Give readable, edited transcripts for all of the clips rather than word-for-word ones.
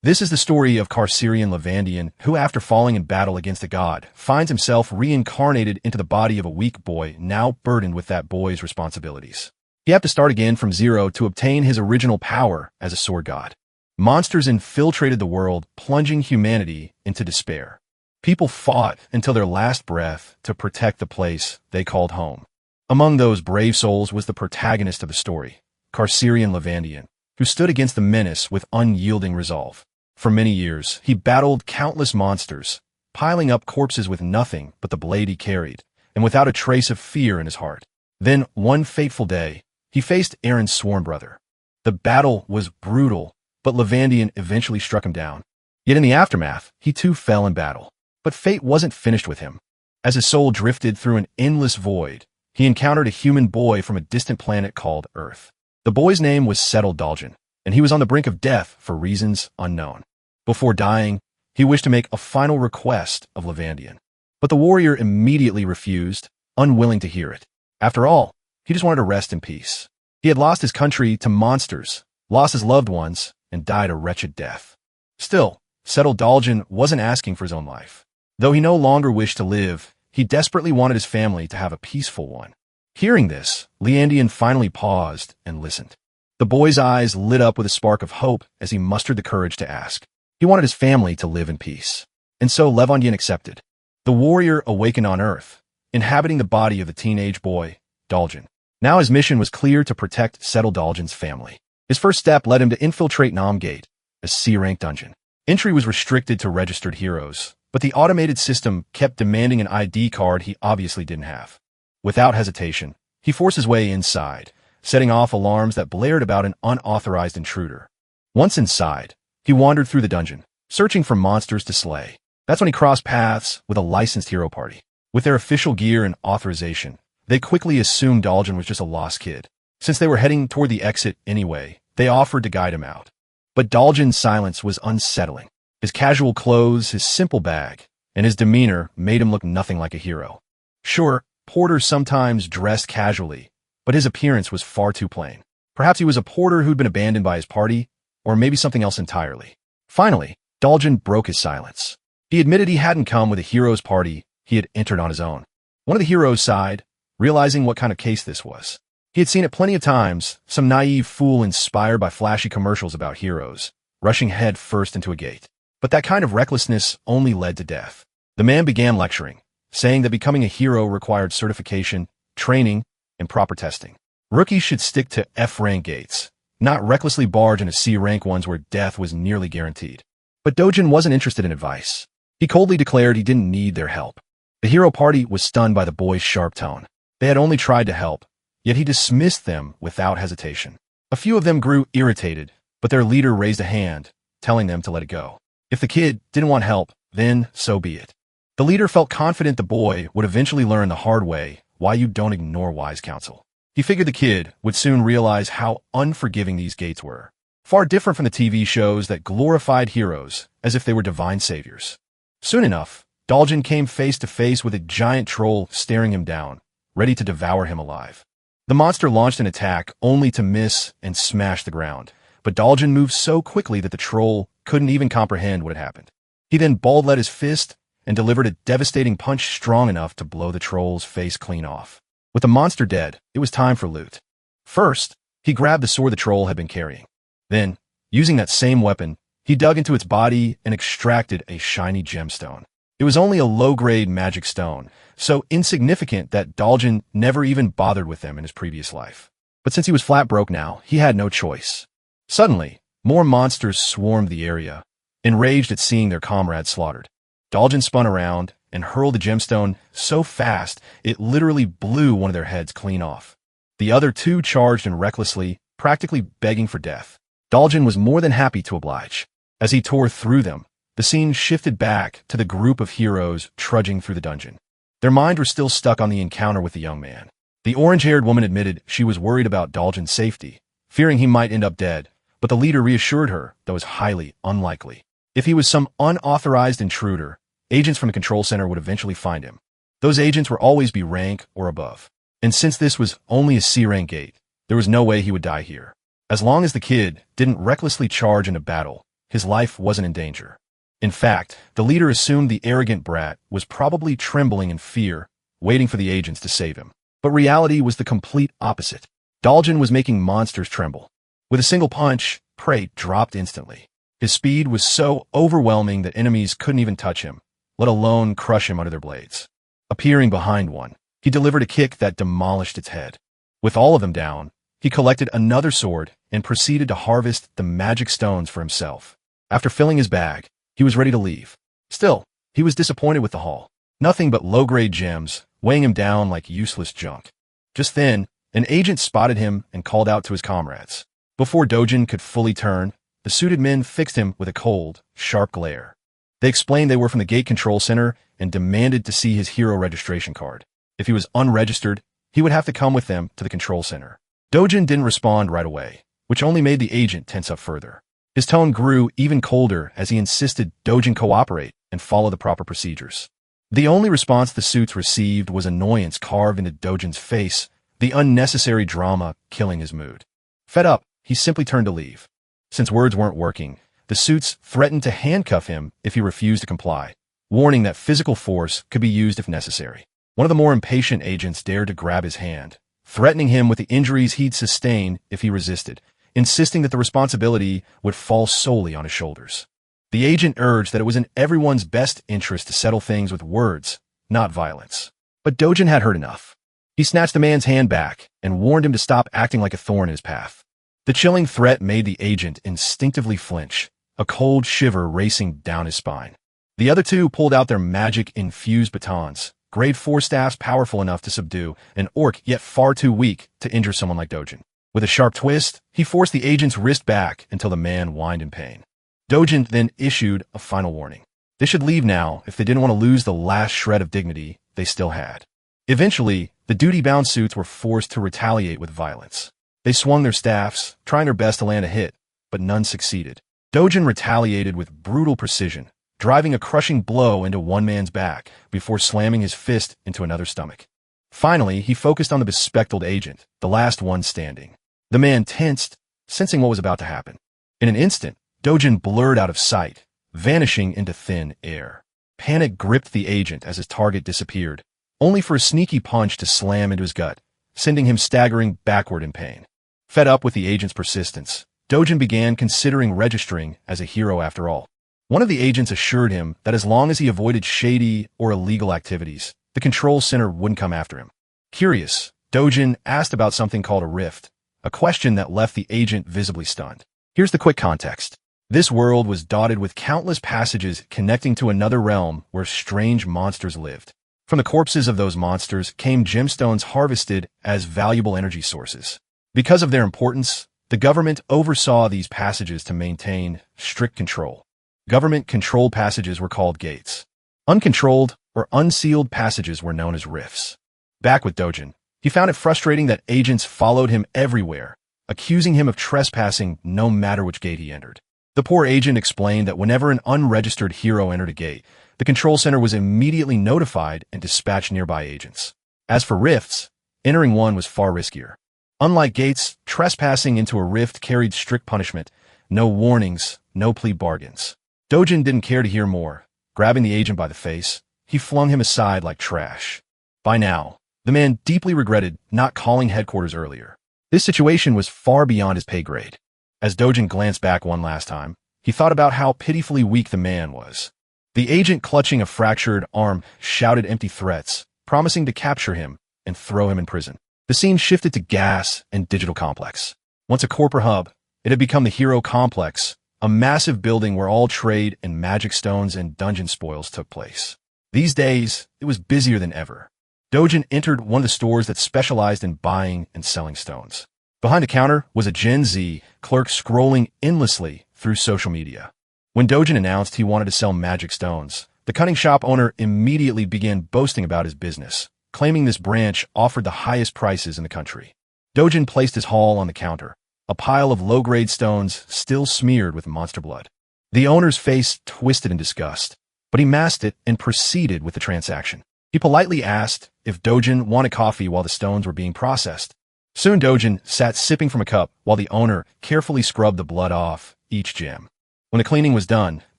This is the story of Carcerian Lavandian, who after falling in battle against a god, finds himself reincarnated into the body of a weak boy, now burdened with that boy's responsibilities. He had to start again from zero to obtain his original power as a sword god. Monsters infiltrated the world, plunging humanity into despair. People fought until their last breath to protect the place they called home. Among those brave souls was the protagonist of the story, Carcerian Lavandian, who stood against the menace with unyielding resolve. For many years, he battled countless monsters, piling up corpses with nothing but the blade he carried, and without a trace of fear in his heart. Then, one fateful day, he faced Aaron's sworn brother. The battle was brutal, but Lavandian eventually struck him down. Yet in the aftermath, he too fell in battle. But fate wasn't finished with him. As his soul drifted through an endless void, he encountered a human boy from a distant planet called Earth. The boy's name was Settle Daljan, and he was on the brink of death for reasons unknown. Before dying, he wished to make a final request of Lavandian. But the warrior immediately refused, unwilling to hear it. After all, he just wanted to rest in peace. He had lost his country to monsters, lost his loved ones, and died a wretched death. Still, Settle Daljan wasn't asking for his own life. Though he no longer wished to live, he desperately wanted his family to have a peaceful one. Hearing this, Lavandian finally paused and listened. The boy's eyes lit up with a spark of hope as he mustered the courage to ask. He wanted his family to live in peace. And so Lavandian accepted. The warrior awakened on Earth, inhabiting the body of the teenage boy, Daljan. Now his mission was clear: to protect Settle Daljan's family. His first step led him to infiltrate Nam Gate, a C-rank dungeon. Entry was restricted to registered heroes, but the automated system kept demanding an ID card he obviously didn't have. Without hesitation, he forced his way inside, setting off alarms that blared about an unauthorized intruder. Once inside, he wandered through the dungeon, searching for monsters to slay. That's when he crossed paths with a licensed hero party. With their official gear and authorization, they quickly assumed Daljan was just a lost kid. Since they were heading toward the exit anyway, they offered to guide him out. But Daljan's silence was unsettling. His casual clothes, his simple bag, and his demeanor made him look nothing like a hero. Sure, porters sometimes dressed casually, but his appearance was far too plain. Perhaps he was a porter who'd been abandoned by his party, or maybe something else entirely. Finally, Daljan broke his silence. He admitted he hadn't come with a hero's party, he had entered on his own. One of the heroes sighed, realizing what kind of case this was. He had seen it plenty of times, some naive fool inspired by flashy commercials about heroes, rushing head first into a gate. But that kind of recklessness only led to death. The man began lecturing, saying that becoming a hero required certification, training, and proper testing. Rookies should stick to F-rank gates, not recklessly barge into C-rank ones where death was nearly guaranteed. But Daljan wasn't interested in advice. He coldly declared he didn't need their help. The hero party was stunned by the boy's sharp tone. They had only tried to help, yet he dismissed them without hesitation. A few of them grew irritated, but their leader raised a hand, telling them to let it go. If the kid didn't want help, then so be it. The leader felt confident the boy would eventually learn the hard way why you don't ignore wise counsel. He figured the kid would soon realize how unforgiving these gates were, far different from the TV shows that glorified heroes as if they were divine saviors. Soon enough, Daljan came face to face with a giant troll staring him down, ready to devour him alive. The monster launched an attack only to miss and smash the ground, but Daljan moved so quickly that the troll couldn't even comprehend what had happened. He then ball-led his fist and delivered a devastating punch strong enough to blow the troll's face clean off. With the monster dead, it was time for loot. First, he grabbed the sword the troll had been carrying. Then, using that same weapon, he dug into its body and extracted a shiny gemstone. It was only a low-grade magic stone, so insignificant that Daljan never even bothered with them in his previous life. But since he was flat broke now, he had no choice. Suddenly, more monsters swarmed the area, enraged at seeing their comrades slaughtered. Daljan spun around and hurled the gemstone so fast it literally blew one of their heads clean off. The other two charged in recklessly, practically begging for death. Daljan was more than happy to oblige. As he tore through them, the scene shifted back to the group of heroes trudging through the dungeon. Their minds were still stuck on the encounter with the young man. The orange-haired woman admitted she was worried about Daljan's safety, fearing he might end up dead, but the leader reassured her that was highly unlikely. If he was some unauthorized intruder, agents from the control center would eventually find him. Those agents would always be rank or above. And since this was only a C-rank gate, there was no way he would die here. As long as the kid didn't recklessly charge into battle, his life wasn't in danger. In fact, the leader assumed the arrogant brat was probably trembling in fear, waiting for the agents to save him. But reality was the complete opposite. Daljin was making monsters tremble. With a single punch, prey dropped instantly. His speed was so overwhelming that enemies couldn't even touch him, let alone crush him under their blades. Appearing behind one, he delivered a kick that demolished its head. With all of them down, he collected another sword and proceeded to harvest the magic stones for himself. After filling his bag, he was ready to leave. Still, he was disappointed with the haul. Nothing but low-grade gems, weighing him down like useless junk. Just then, an agent spotted him and called out to his comrades. Before Dojin could fully turn, the suited men fixed him with a cold, sharp glare. They explained they were from the gate control center and demanded to see his hero registration card. If he was unregistered, he would have to come with them to the control center. Dojin didn't respond right away, which only made the agent tense up further. His tone grew even colder as he insisted Dojin cooperate and follow the proper procedures. The only response the suits received was annoyance carved into Dojin's face, the unnecessary drama killing his mood. Fed up, he simply turned to leave. Since words weren't working, the suits threatened to handcuff him if he refused to comply, warning that physical force could be used if necessary. One of the more impatient agents dared to grab his hand, threatening him with the injuries he'd sustain if he resisted, insisting that the responsibility would fall solely on his shoulders. The agent urged that it was in everyone's best interest to settle things with words, not violence. But Dojin had heard enough. He snatched the man's hand back and warned him to stop acting like a thorn in his path. The chilling threat made the agent instinctively flinch, a cold shiver racing down his spine. The other two pulled out their magic-infused batons, grade 4 staffs powerful enough to subdue an orc yet far too weak to injure someone like Dojin. With a sharp twist, he forced the agent's wrist back until the man whined in pain. Dojin then issued a final warning. They should leave now if they didn't want to lose the last shred of dignity they still had. Eventually, the duty-bound suits were forced to retaliate with violence. They swung their staffs, trying their best to land a hit, but none succeeded. Dojin retaliated with brutal precision, driving a crushing blow into one man's back before slamming his fist into another's stomach. Finally, he focused on the bespectacled agent, the last one standing. The man tensed, sensing what was about to happen. In an instant, Dojin blurred out of sight, vanishing into thin air. Panic gripped the agent as his target disappeared, only for a sneaky punch to slam into his gut, sending him staggering backward in pain. Fed up with the agent's persistence, Dojin began considering registering as a hero after all. One of the agents assured him that as long as he avoided shady or illegal activities, the control center wouldn't come after him. Curious, Dojin asked about something called a rift, a question that left the agent visibly stunned. Here's the quick context. This world was dotted with countless passages connecting to another realm where strange monsters lived. From the corpses of those monsters came gemstones harvested as valuable energy sources. Because of their importance, the government oversaw these passages to maintain strict control. Government-controlled passages were called gates. Uncontrolled or unsealed passages were known as rifts. Back with Dojin, he found it frustrating that agents followed him everywhere, accusing him of trespassing no matter which gate he entered. The poor agent explained that whenever an unregistered hero entered a gate, the control center was immediately notified and dispatched nearby agents. As for rifts, entering one was far riskier. Unlike gates, trespassing into a rift carried strict punishment, no warnings, no plea bargains. Dojin didn't care to hear more. Grabbing the agent by the face, he flung him aside like trash. By now, the man deeply regretted not calling headquarters earlier. This situation was far beyond his pay grade. As Dojin glanced back one last time, he thought about how pitifully weak the man was. The agent clutching a fractured arm shouted empty threats, promising to capture him and throw him in prison. The scene shifted to gas and digital complex. Once a corporate hub, it had become the Hero Complex, a massive building where all trade in magic stones and dungeon spoils took place. These days, it was busier than ever. Dojin entered one of the stores that specialized in buying and selling stones. Behind the counter was a Gen Z clerk scrolling endlessly through social media. When Dojin announced he wanted to sell magic stones, the cunning shop owner immediately began boasting about his business, claiming this branch offered the highest prices in the country. Dojin placed his haul on the counter, a pile of low-grade stones still smeared with monster blood. The owner's face twisted in disgust, but he masked it and proceeded with the transaction. He politely asked if Dojin wanted coffee while the stones were being processed. Soon Dojin sat sipping from a cup while the owner carefully scrubbed the blood off each gem. When the cleaning was done,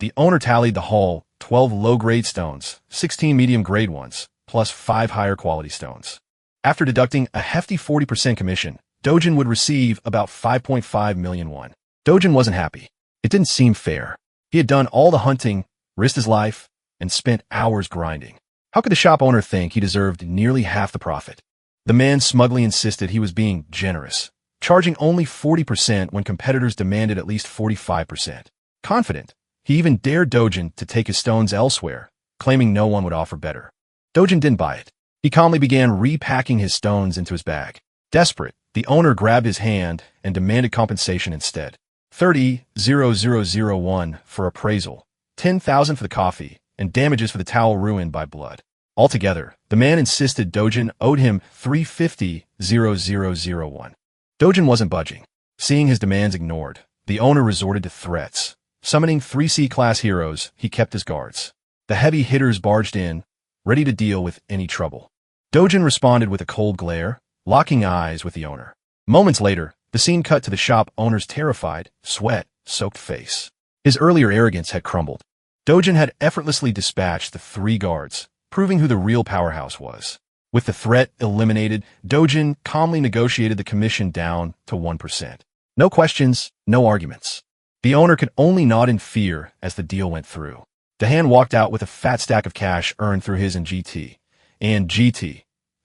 the owner tallied the haul: 12 low-grade stones, 16 medium-grade ones, plus 5 higher-quality stones. After deducting a hefty 40% commission, Dojin would receive about 5.5 million won. Dojin wasn't happy. It didn't seem fair. He had done all the hunting, risked his life, and spent hours grinding. How could the shop owner think he deserved nearly half the profit? The man smugly insisted he was being generous, charging only 40% when competitors demanded at least 45%. Confident, he even dared Dojin to take his stones elsewhere, claiming no one would offer better. Dojin didn't buy it. He calmly began repacking his stones into his bag. Desperate, the owner grabbed his hand and demanded compensation instead. 30,001 for appraisal, 10,000 for the coffee, and damages for the towel ruined by blood. Altogether, the man insisted Dojin owed him 350,001. Dojin wasn't budging. Seeing his demands ignored, the owner resorted to threats. Summoning 3 C-class heroes, he kept his guards. The heavy hitters barged in, ready to deal with any trouble. Dojin responded with a cold glare, locking eyes with the owner. Moments later, the scene cut to the shop owner's terrified, sweat-soaked face. His earlier arrogance had crumbled. Dojin had effortlessly dispatched the 3 guards, proving who the real powerhouse was. With the threat eliminated, Dojin calmly negotiated the commission down to 1%. No questions, no arguments. The owner could only nod in fear as the deal went through. Dahan walked out with a fat stack of cash earned through his and GT.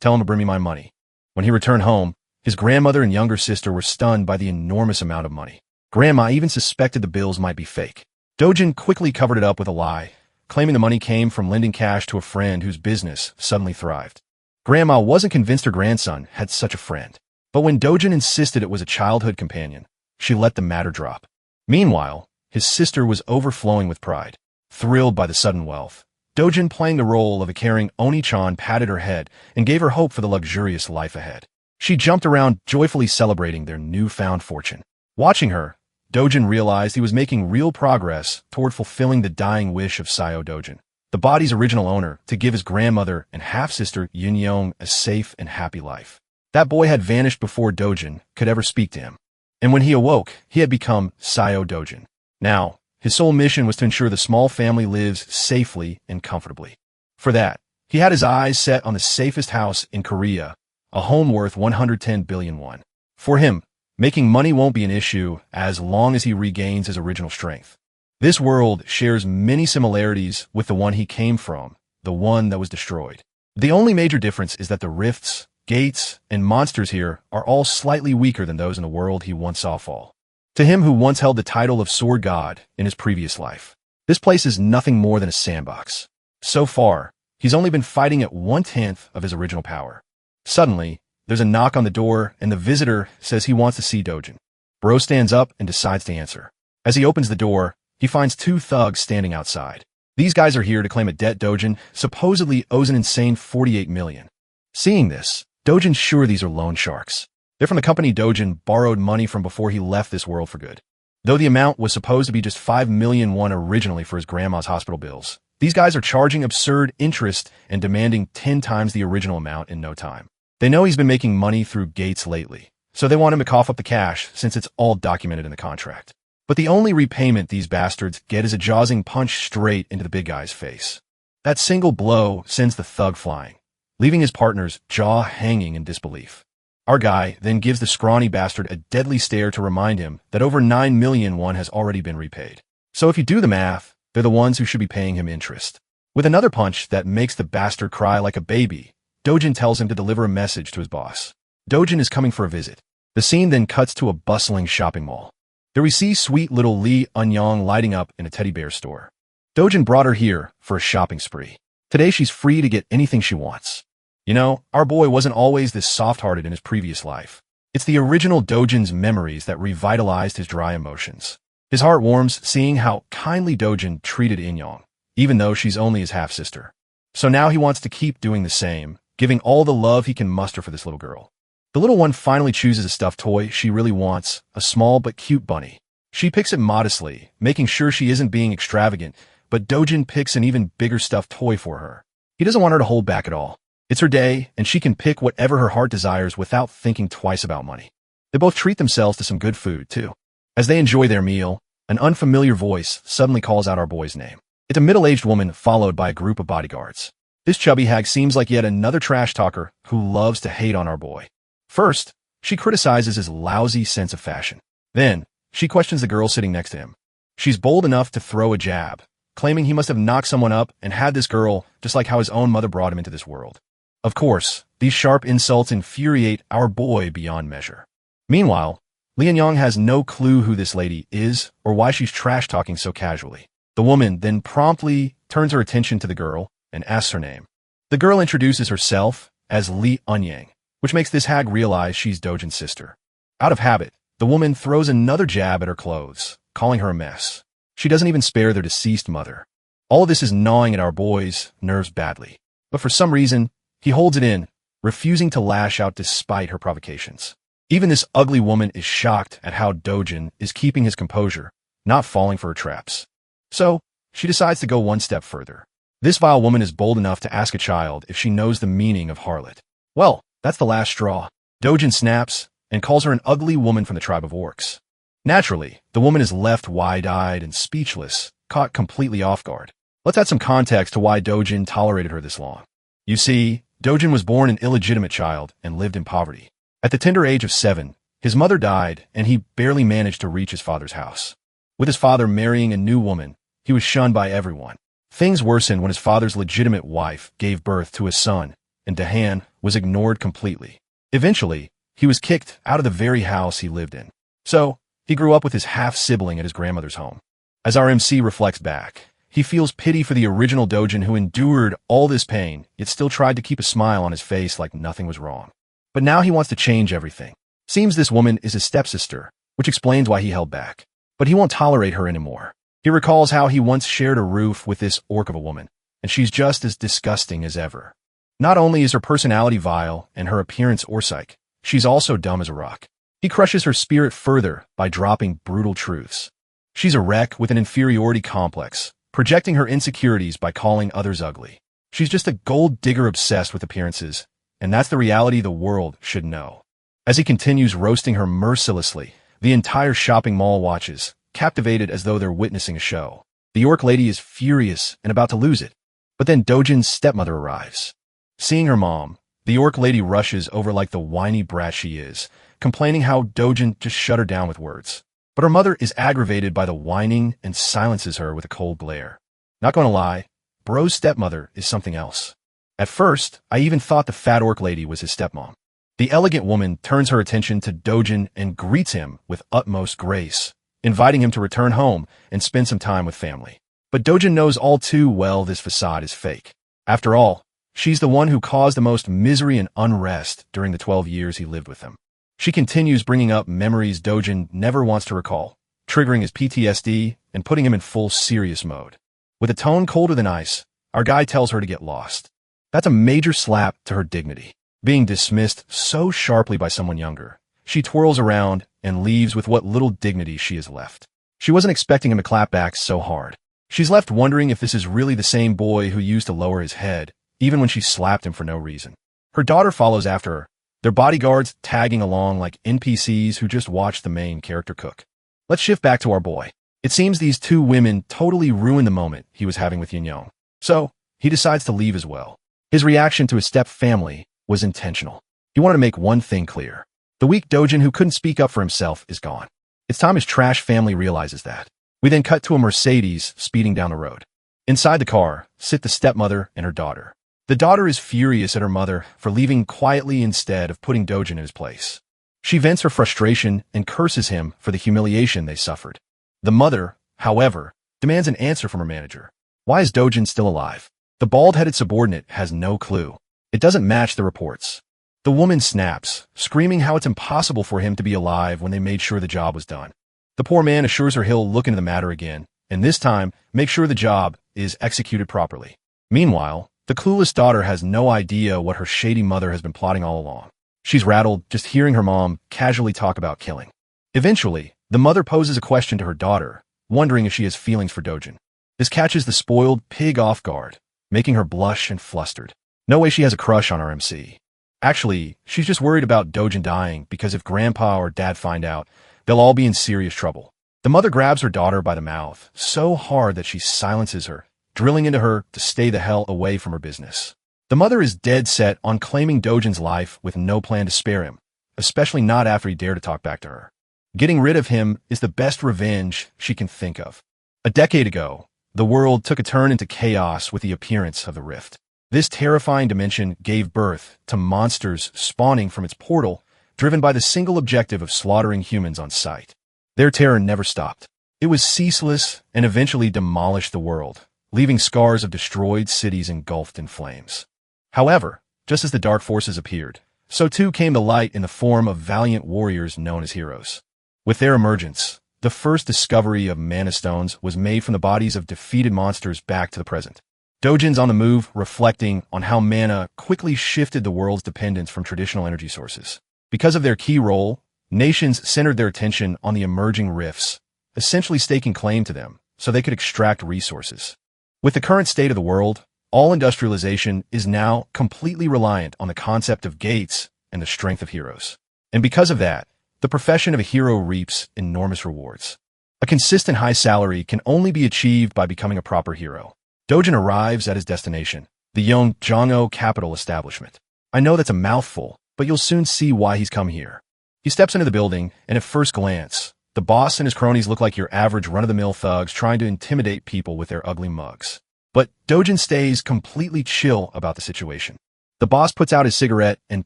Tell him to bring me my money. When he returned home, his grandmother and younger sister were stunned by the enormous amount of money. Grandma even suspected the bills might be fake. Dojin quickly covered it up with a lie, claiming the money came from lending cash to a friend whose business suddenly thrived. Grandma wasn't convinced her grandson had such a friend. But when Dojin insisted it was a childhood companion, she let the matter drop. Meanwhile, his sister was overflowing with pride. Thrilled by the sudden wealth, Dojin, playing the role of a caring Oni-chan, patted her head and gave her hope for the luxurious life ahead. She jumped around, joyfully celebrating their newfound fortune. Watching her, Dojin realized he was making real progress toward fulfilling the dying wish of Sayo Dojin, the body's original owner, to give his grandmother and half-sister Yin-Yong a safe and happy life. That boy had vanished before Dojin could ever speak to him. And when he awoke, he had become Sayo Dojin. Now, his sole mission was to ensure the small family lives safely and comfortably. For that, he had his eyes set on the safest house in Korea, a home worth 110 billion won. For him, making money won't be an issue as long as he regains his original strength. This world shares many similarities with the one he came from, the one that was destroyed. The only major difference is that the rifts, gates, and monsters here are all slightly weaker than those in the world he once saw fall. To him who once held the title of Sword God in his previous life, this place is nothing more than a sandbox. So far, he's only been fighting at 1/10 of his original power. Suddenly, there's a knock on the door and the visitor says he wants to see Dojin. Bro stands up and decides to answer. As he opens the door, he finds 2 thugs standing outside. These guys are here to claim a debt Dojin supposedly owes an insane 48 million. Seeing this, Dojin's sure these are loan sharks. They're from the company Dojin borrowed money from before he left this world for good. Though the amount was supposed to be just 5 million won originally for his grandma's hospital bills, these guys are charging absurd interest and demanding 10 times the original amount in no time. They know he's been making money through gates lately, so they want him to cough up the cash since it's all documented in the contract. But the only repayment these bastards get is a jazzing punch straight into the big guy's face. That single blow sends the thug flying, leaving his partner's jaw hanging in disbelief. Our guy then gives the scrawny bastard a deadly stare to remind him that over 9 million won has already been repaid. So if you do the math, they're the ones who should be paying him interest. With another punch that makes the bastard cry like a baby, Dojin tells him to deliver a message to his boss. Dojin is coming for a visit. The scene then cuts to a bustling shopping mall. There we see sweet little Lee Eun-young lighting up in a teddy bear store. Dojin brought her here for a shopping spree. Today she's free to get anything she wants. You know, our boy wasn't always this soft-hearted in his previous life. It's the original Dojin's memories that revitalized his dry emotions. His heart warms seeing how kindly Dojin treated In-young, even though she's only his half-sister. So now he wants to keep doing the same, giving all the love he can muster for this little girl. The little one finally chooses a stuffed toy she really wants, a small but cute bunny. She picks it modestly, making sure she isn't being extravagant, but Dojin picks an even bigger stuffed toy for her. He doesn't want her to hold back at all. It's her day, and she can pick whatever her heart desires without thinking twice about money. They both treat themselves to some good food, too. As they enjoy their meal, An unfamiliar voice suddenly calls out our boy's name. It's a middle-aged woman followed by a group of bodyguards. This chubby hag seems like yet another trash talker who loves to hate on our boy. First, she criticizes his lousy sense of fashion. Then, she questions the girl sitting next to him. She's bold enough to throw a jab, claiming he must have knocked someone up and had this girl just like how his own mother brought him into this world. Of course, these sharp insults infuriate our boy beyond measure. Meanwhile, Lian Yang has no clue who this lady is or why she's trash-talking so casually. The woman then promptly turns her attention to the girl and asks her name. The girl introduces herself as Li Enyang, which makes this hag realize she's Dojin's sister. Out of habit, the woman throws another jab at her clothes, calling her a mess. She doesn't even spare their deceased mother. All of this is gnawing at our boy's nerves badly. But for some reason, he holds it in, refusing to lash out despite her provocations. Even this ugly woman is shocked at how Dojin is keeping his composure, not falling for her traps. So, she decides to go one step further. This vile woman is bold enough to ask a child if she knows the meaning of harlot. Well, that's the last straw. Dojin snaps and calls her an ugly woman from the tribe of orcs. Naturally, the woman is left wide-eyed and speechless, caught completely off guard. Let's add some context to why Dojin tolerated her this long. You see, Dojin was born an illegitimate child and lived in poverty. At the tender age of 7, his mother died and he barely managed to reach his father's house. With his father marrying a new woman, he was shunned by everyone. Things worsened when his father's legitimate wife gave birth to a son, and Dahan was ignored completely. Eventually, he was kicked out of the very house he lived in. So, he grew up with his half-sibling at his grandmother's home. As our MC reflects back, he feels pity for the original Dojin who endured all this pain, yet still tried to keep a smile on his face like nothing was wrong. But now he wants to change everything. Seems this woman is his stepsister, which explains why he held back. But he won't tolerate her anymore. He recalls how he once shared a roof with this orc of a woman, and she's just as disgusting as ever. Not only is her personality vile and her appearance orsic, she's also dumb as a rock. He crushes her spirit further by dropping brutal truths. She's a wreck with an inferiority complex, projecting her insecurities by calling others ugly. She's just a gold digger obsessed with appearances, and that's the reality the world should know. As he continues roasting her mercilessly, the entire shopping mall watches, captivated as though they're witnessing a show. The orc lady is furious and about to lose it. But then Dojin's stepmother arrives. Seeing her mom, the orc lady rushes over like the whiny brat she is, complaining how Dojin just shut her down with words. But her mother is aggravated by the whining and silences her with a cold glare. Not gonna lie, Bro's stepmother is something else. At first, I even thought the fat orc lady was his stepmom. The elegant woman turns her attention to Dojin and greets him with utmost grace, inviting him to return home and spend some time with family. But Dojin knows all too well this facade is fake. After all, she's the one who caused the most misery and unrest during the 12 years he lived with them. She continues bringing up memories Dojin never wants to recall, triggering his PTSD and putting him in full serious mode. With a tone colder than ice, our guy tells her to get lost. That's a major slap to her dignity. Being dismissed so sharply by someone younger, she twirls around and leaves with what little dignity she has left. She wasn't expecting him to clap back so hard. She's left wondering if this is really the same boy who used to lower his head, even when she slapped him for no reason. Her daughter follows after her, their bodyguards tagging along like NPCs who just watched the main character cook. Let's shift back to our boy. It seems these two women totally ruined the moment he was having with Yin Yang. So, he decides to leave as well. His reaction to his step-family was intentional. He wanted to make one thing clear. The weak Dojin who couldn't speak up for himself is gone. It's time his trash family realizes that. We then cut to a Mercedes speeding down the road. Inside the car sit the stepmother and her daughter. The daughter is furious at her mother for leaving quietly instead of putting Dojin in his place. She vents her frustration and curses him for the humiliation they suffered. The mother, however, demands an answer from her manager. Why is Dojin still alive? The bald-headed subordinate has no clue. It doesn't match the reports. The woman snaps, screaming how it's impossible for him to be alive when they made sure the job was done. The poor man assures her he'll look into the matter again, and this time, make sure the job is executed properly. Meanwhile, the clueless daughter has no idea what her shady mother has been plotting all along. She's rattled just hearing her mom casually talk about killing. Eventually, the mother poses a question to her daughter, wondering if she has feelings for Dojin. This catches the spoiled pig off guard, making her blush and flustered. No way she has a crush on our MC. Actually, she's just worried about Dojin dying because if grandpa or dad find out, they'll all be in serious trouble. The mother grabs her daughter by the mouth so hard that she silences her, drilling into her to stay the hell away from her business. The mother is dead set on claiming Dojin's life with no plan to spare him, especially not after he dared to talk back to her. Getting rid of him is the best revenge she can think of. A decade ago, the world took a turn into chaos with the appearance of the rift. This terrifying dimension gave birth to monsters spawning from its portal, driven by the single objective of slaughtering humans on sight. Their terror never stopped. It was ceaseless and eventually demolished the world, leaving scars of destroyed cities engulfed in flames. However, just as the dark forces appeared, so too came the light in the form of valiant warriors known as heroes. With their emergence, the first discovery of mana stones was made from the bodies of defeated monsters back to the present. Dojin's on the move, reflecting on how mana quickly shifted the world's dependence from traditional energy sources. Because of their key role, nations centered their attention on the emerging rifts, essentially staking claim to them so they could extract resources. With the current state of the world, all industrialization is now completely reliant on the concept of gates and the strength of heroes. And because of that, the profession of a hero reaps enormous rewards. A consistent high salary can only be achieved by becoming a proper hero. Dojin arrives at his destination, the Yongzhongo capital establishment. I know that's a mouthful, but you'll soon see why he's come here. He steps into the building, and at first glance, the boss and his cronies look like your average run-of-the-mill thugs trying to intimidate people with their ugly mugs. But Dojin stays completely chill about the situation. The boss puts out his cigarette and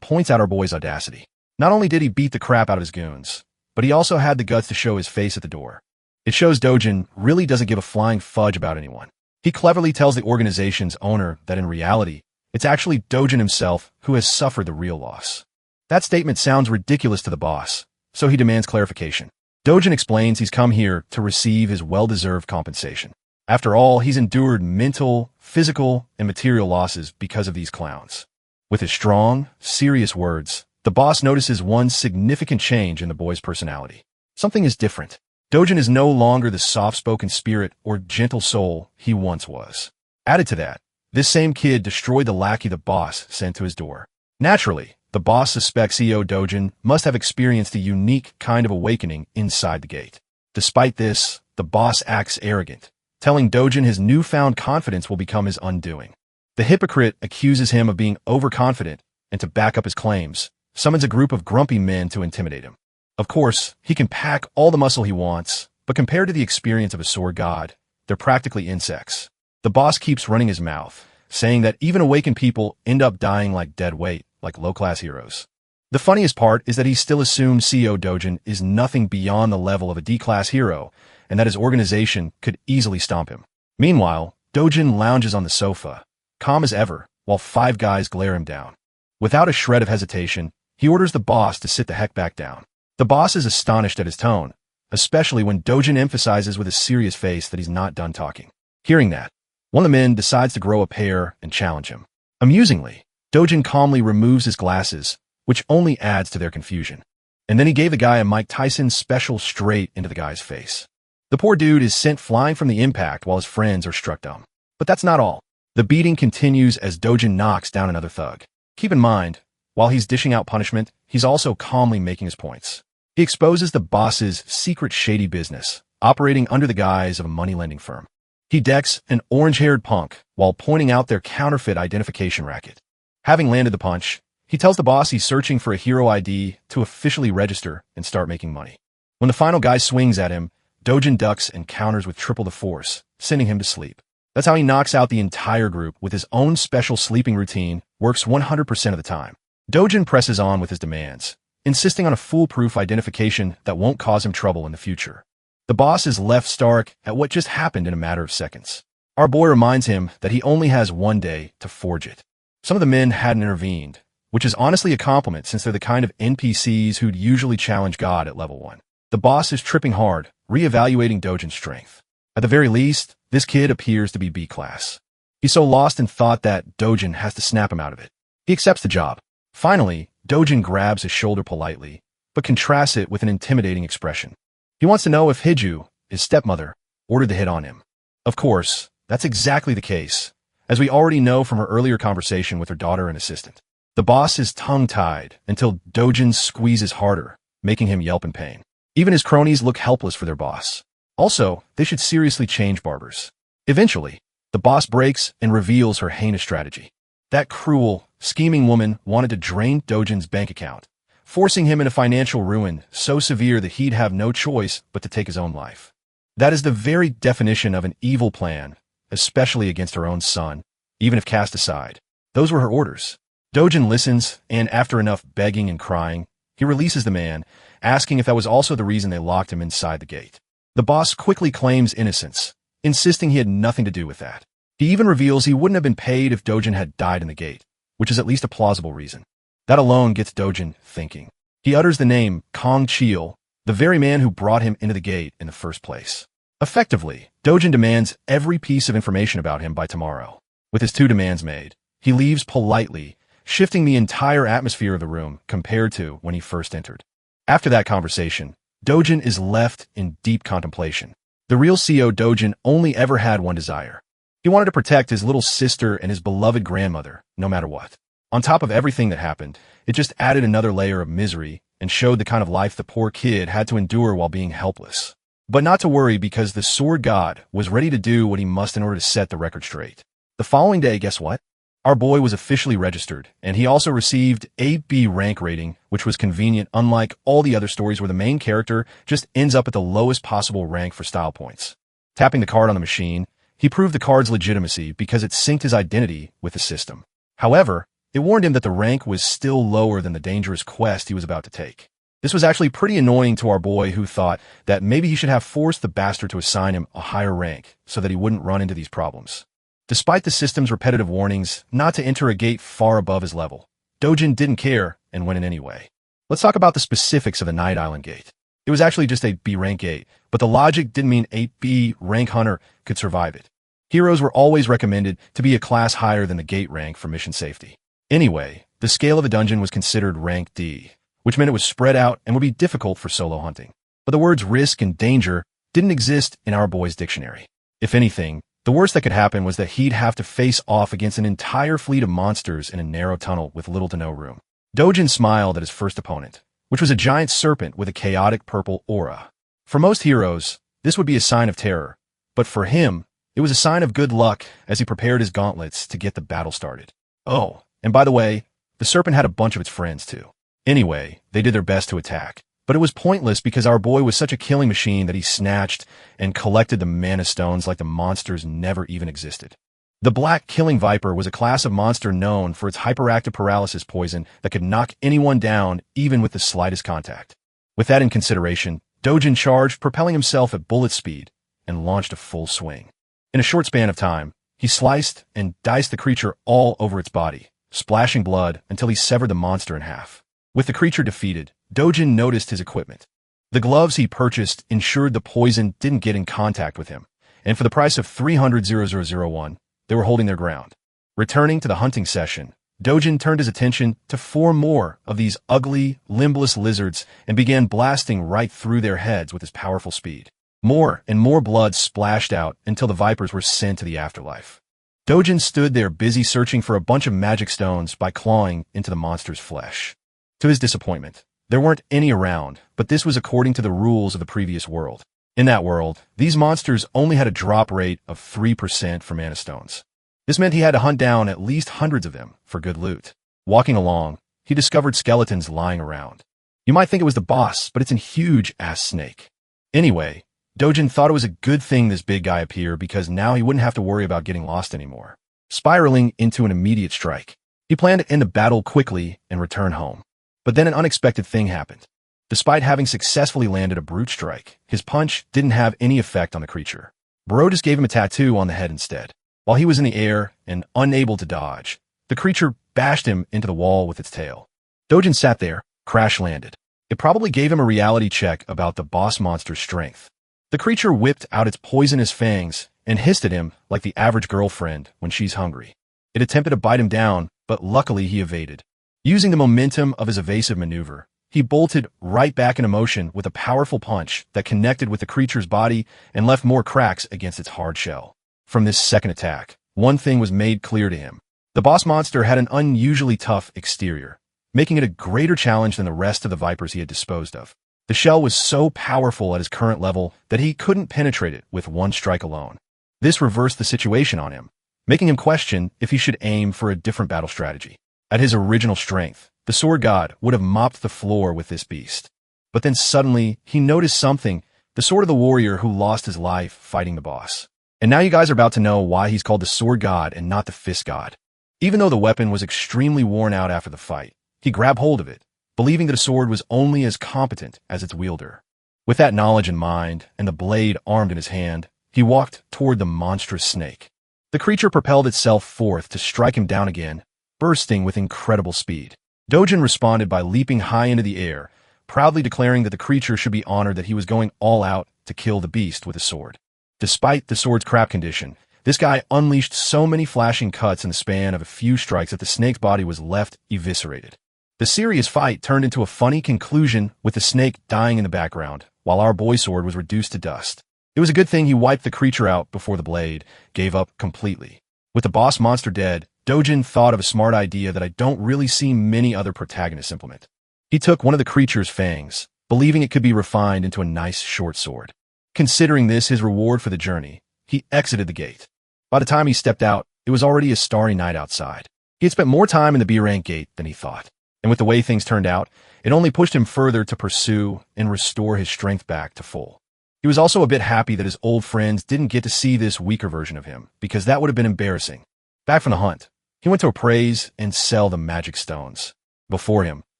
points out our boy's audacity. Not only did he beat the crap out of his goons, but he also had the guts to show his face at the door. It shows Dojin really doesn't give a flying fudge about anyone. He cleverly tells the organization's owner that in reality, it's actually Dojin himself who has suffered the real loss. That statement sounds ridiculous to the boss, so he demands clarification. Dojin explains he's come here to receive his well-deserved compensation. After all, he's endured mental, physical, and material losses because of these clowns. With his strong, serious words, the boss notices one significant change in the boy's personality. Something is different. Dojin is no longer the soft-spoken spirit or gentle soul he once was. Added to that, this same kid destroyed the lackey the boss sent to his door. Naturally, the boss suspects CEO Dojin must have experienced a unique kind of awakening inside the gate. Despite this, the boss acts arrogant, telling Dojin his newfound confidence will become his undoing. The hypocrite accuses him of being overconfident and to back up his claims, summons a group of grumpy men to intimidate him. Of course, he can pack all the muscle he wants, but compared to the experience of a sword god, they're practically insects. The boss keeps running his mouth, saying that even awakened people end up dying like dead weight, like low-class heroes. The funniest part is that he still assumes CEO Dojin is nothing beyond the level of a D-class hero, and that his organization could easily stomp him. Meanwhile, Dojin lounges on the sofa, calm as ever, while five guys glare him down. Without a shred of hesitation, he orders the boss to sit the heck back down. The boss is astonished at his tone, especially when Dojin emphasizes with a serious face that he's not done talking. Hearing that, one of the men decides to grow a pair and challenge him. Amusingly, Dojin calmly removes his glasses, which only adds to their confusion. And then he gave the guy a Mike Tyson special straight into the guy's face. The poor dude is sent flying from the impact while his friends are struck dumb. But that's not all. The beating continues as Dojin knocks down another thug. Keep in mind, while he's dishing out punishment, he's also calmly making his points. He exposes the boss's secret shady business, operating under the guise of a money-lending firm. He decks an orange-haired punk while pointing out their counterfeit identification racket. Having landed the punch, he tells the boss he's searching for a hero ID to officially register and start making money. When the final guy swings at him, Dojin ducks and counters with triple the force, sending him to sleep. That's how he knocks out the entire group with his own special sleeping routine, works 100% of the time. Dojin presses on with his demands, insisting on a foolproof identification that won't cause him trouble in the future. The boss is left stark at what just happened in a matter of seconds. Our boy reminds him that he only has one day to forge it. Some of the men hadn't intervened, which is honestly a compliment since they're the kind of NPCs who'd usually challenge God at level 1. The boss is tripping hard, re-evaluating Dojin's strength. At the very least, this kid appears to be B-class. He's so lost in thought that Dojin has to snap him out of it. He accepts the job. Finally, Dojin grabs his shoulder politely, but contrasts it with an intimidating expression. He wants to know if Hiju, his stepmother, ordered the hit on him. Of course, that's exactly the case, as we already know from her earlier conversation with her daughter and assistant. The boss is tongue-tied until Dojin squeezes harder, making him yelp in pain. Even his cronies look helpless for their boss. Also, they should seriously change barbers. Eventually, the boss breaks and reveals her heinous strategy. That cruel, scheming woman wanted to drain Dojin's bank account, forcing him into financial ruin so severe that he'd have no choice but to take his own life. That is the very definition of an evil plan, especially against her own son, even if cast aside. Those were her orders. Dojin listens, and after enough begging and crying, he releases the man, asking if that was also the reason they locked him inside the gate. The boss quickly claims innocence, insisting he had nothing to do with that. He even reveals he wouldn't have been paid if Dojin had died in the gate, which is at least a plausible reason. That alone gets Dojin thinking. He utters the name Kong Cheel, the very man who brought him into the gate in the first place. Effectively, Dojin demands every piece of information about him by tomorrow. With his 2 demands made, he leaves politely, shifting the entire atmosphere of the room compared to when he first entered. After that conversation, Dojin is left in deep contemplation. The real CO Dojin only ever had one desire. He wanted to protect his little sister and his beloved grandmother, no matter what. On top of everything that happened, it just added another layer of misery and showed the kind of life the poor kid had to endure while being helpless. But not to worry, because the sword god was ready to do what he must in order to set the record straight. The following day, guess what? Our boy was officially registered, and he also received 8B rank rating, which was convenient, unlike all the other stories where the main character just ends up at the lowest possible rank for style points. Tapping the card on the machine, he proved the card's legitimacy because it synced his identity with the system. However, it warned him that the rank was still lower than the dangerous quest he was about to take. This was actually pretty annoying to our boy, who thought that maybe he should have forced the bastard to assign him a higher rank so that he wouldn't run into these problems. Despite the system's repetitive warnings not to enter a gate far above his level, Dojin didn't care and went in anyway. Let's talk about the specifics of the Night Island gate. It was actually just a B rank gate, but the logic didn't mean 8B rank hunter could survive it. Heroes were always recommended to be a class higher than the gate rank for mission safety. Anyway, the scale of the dungeon was considered rank D, which meant it was spread out and would be difficult for solo hunting. But the words risk and danger didn't exist in our boy's dictionary. If anything, the worst that could happen was that he'd have to face off against an entire fleet of monsters in a narrow tunnel with little to no room. Dojin smiled at his first opponent, which was a giant serpent with a chaotic purple aura. For most heroes, this would be a sign of terror, but for him, it was a sign of good luck as he prepared his gauntlets to get the battle started. Oh, and by the way, the serpent had a bunch of its friends too. Anyway, they did their best to attack, but it was pointless because our boy was such a killing machine that he snatched and collected the mana stones like the monsters never even existed. The Black Killing Viper was a class of monster known for its hyperactive paralysis poison that could knock anyone down even with the slightest contact. With that in consideration, Dojin charged, propelling himself at bullet speed, and launched a full swing. In a short span of time, he sliced and diced the creature all over its body, splashing blood until he severed the monster in half. With the creature defeated, Dojin noticed his equipment. The gloves he purchased ensured the poison didn't get in contact with him, and for the price of 300,001, they were holding their ground. Returning to the hunting session, Dojin turned his attention to 4 more of these ugly, limbless lizards and began blasting right through their heads with his powerful speed. More and more blood splashed out until the vipers were sent to the afterlife. Dojin stood there busy searching for a bunch of magic stones by clawing into the monster's flesh. To his disappointment, there weren't any around, but this was according to the rules of the previous world. In that world, these monsters only had a drop rate of 3% for mana stones. This meant he had to hunt down at least hundreds of them for good loot. Walking along, he discovered skeletons lying around. You might think it was the boss, but it's a huge-ass snake. Anyway, Dojin thought it was a good thing this big guy appeared because now he wouldn't have to worry about getting lost anymore. Spiraling into an immediate strike, he planned to end the battle quickly and return home. But then an unexpected thing happened. Despite having successfully landed a brute strike, his punch didn't have any effect on the creature. Bro just gave him a tattoo on the head instead. While he was in the air and unable to dodge, the creature bashed him into the wall with its tail. Dojin sat there, crash-landed. It probably gave him a reality check about the boss monster's strength. The creature whipped out its poisonous fangs and hissed at him like the average girlfriend when she's hungry. It attempted to bite him down, but luckily he evaded. Using the momentum of his evasive maneuver, he bolted right back into motion with a powerful punch that connected with the creature's body and left more cracks against its hard shell. From this second attack, one thing was made clear to him. The boss monster had an unusually tough exterior, making it a greater challenge than the rest of the vipers he had disposed of. The shell was so powerful at his current level that he couldn't penetrate it with one strike alone. This reversed the situation on him, making him question if he should aim for a different battle strategy. At his original strength, the sword god would have mopped the floor with this beast. But then suddenly, he noticed something, the sword of the warrior who lost his life fighting the boss. And now you guys are about to know why he's called the sword god and not the fist god. Even though the weapon was extremely worn out after the fight, he grabbed hold of it, believing that a sword was only as competent as its wielder. With that knowledge in mind, and the blade armed in his hand, he walked toward the monstrous snake. The creature propelled itself forth to strike him down again, bursting with incredible speed. Dojin responded by leaping high into the air, proudly declaring that the creature should be honored that he was going all out to kill the beast with a sword. Despite the sword's crap condition, this guy unleashed so many flashing cuts in the span of a few strikes that the snake's body was left eviscerated. The serious fight turned into a funny conclusion with the snake dying in the background, while our boy's sword was reduced to dust. It was a good thing he wiped the creature out before the blade gave up completely. With the boss monster dead, Dojin thought of a smart idea that I don't really see many other protagonists implement. He took one of the creature's fangs, believing it could be refined into a nice short sword. Considering this his reward for the journey, he exited the gate. By the time he stepped out, it was already a starry night outside. He had spent more time in the B-rank gate than he thought, and with the way things turned out, it only pushed him further to pursue and restore his strength back to full. He was also a bit happy that his old friends didn't get to see this weaker version of him, because that would have been embarrassing. Back from the hunt, he went to appraise and sell the magic stones. Before him,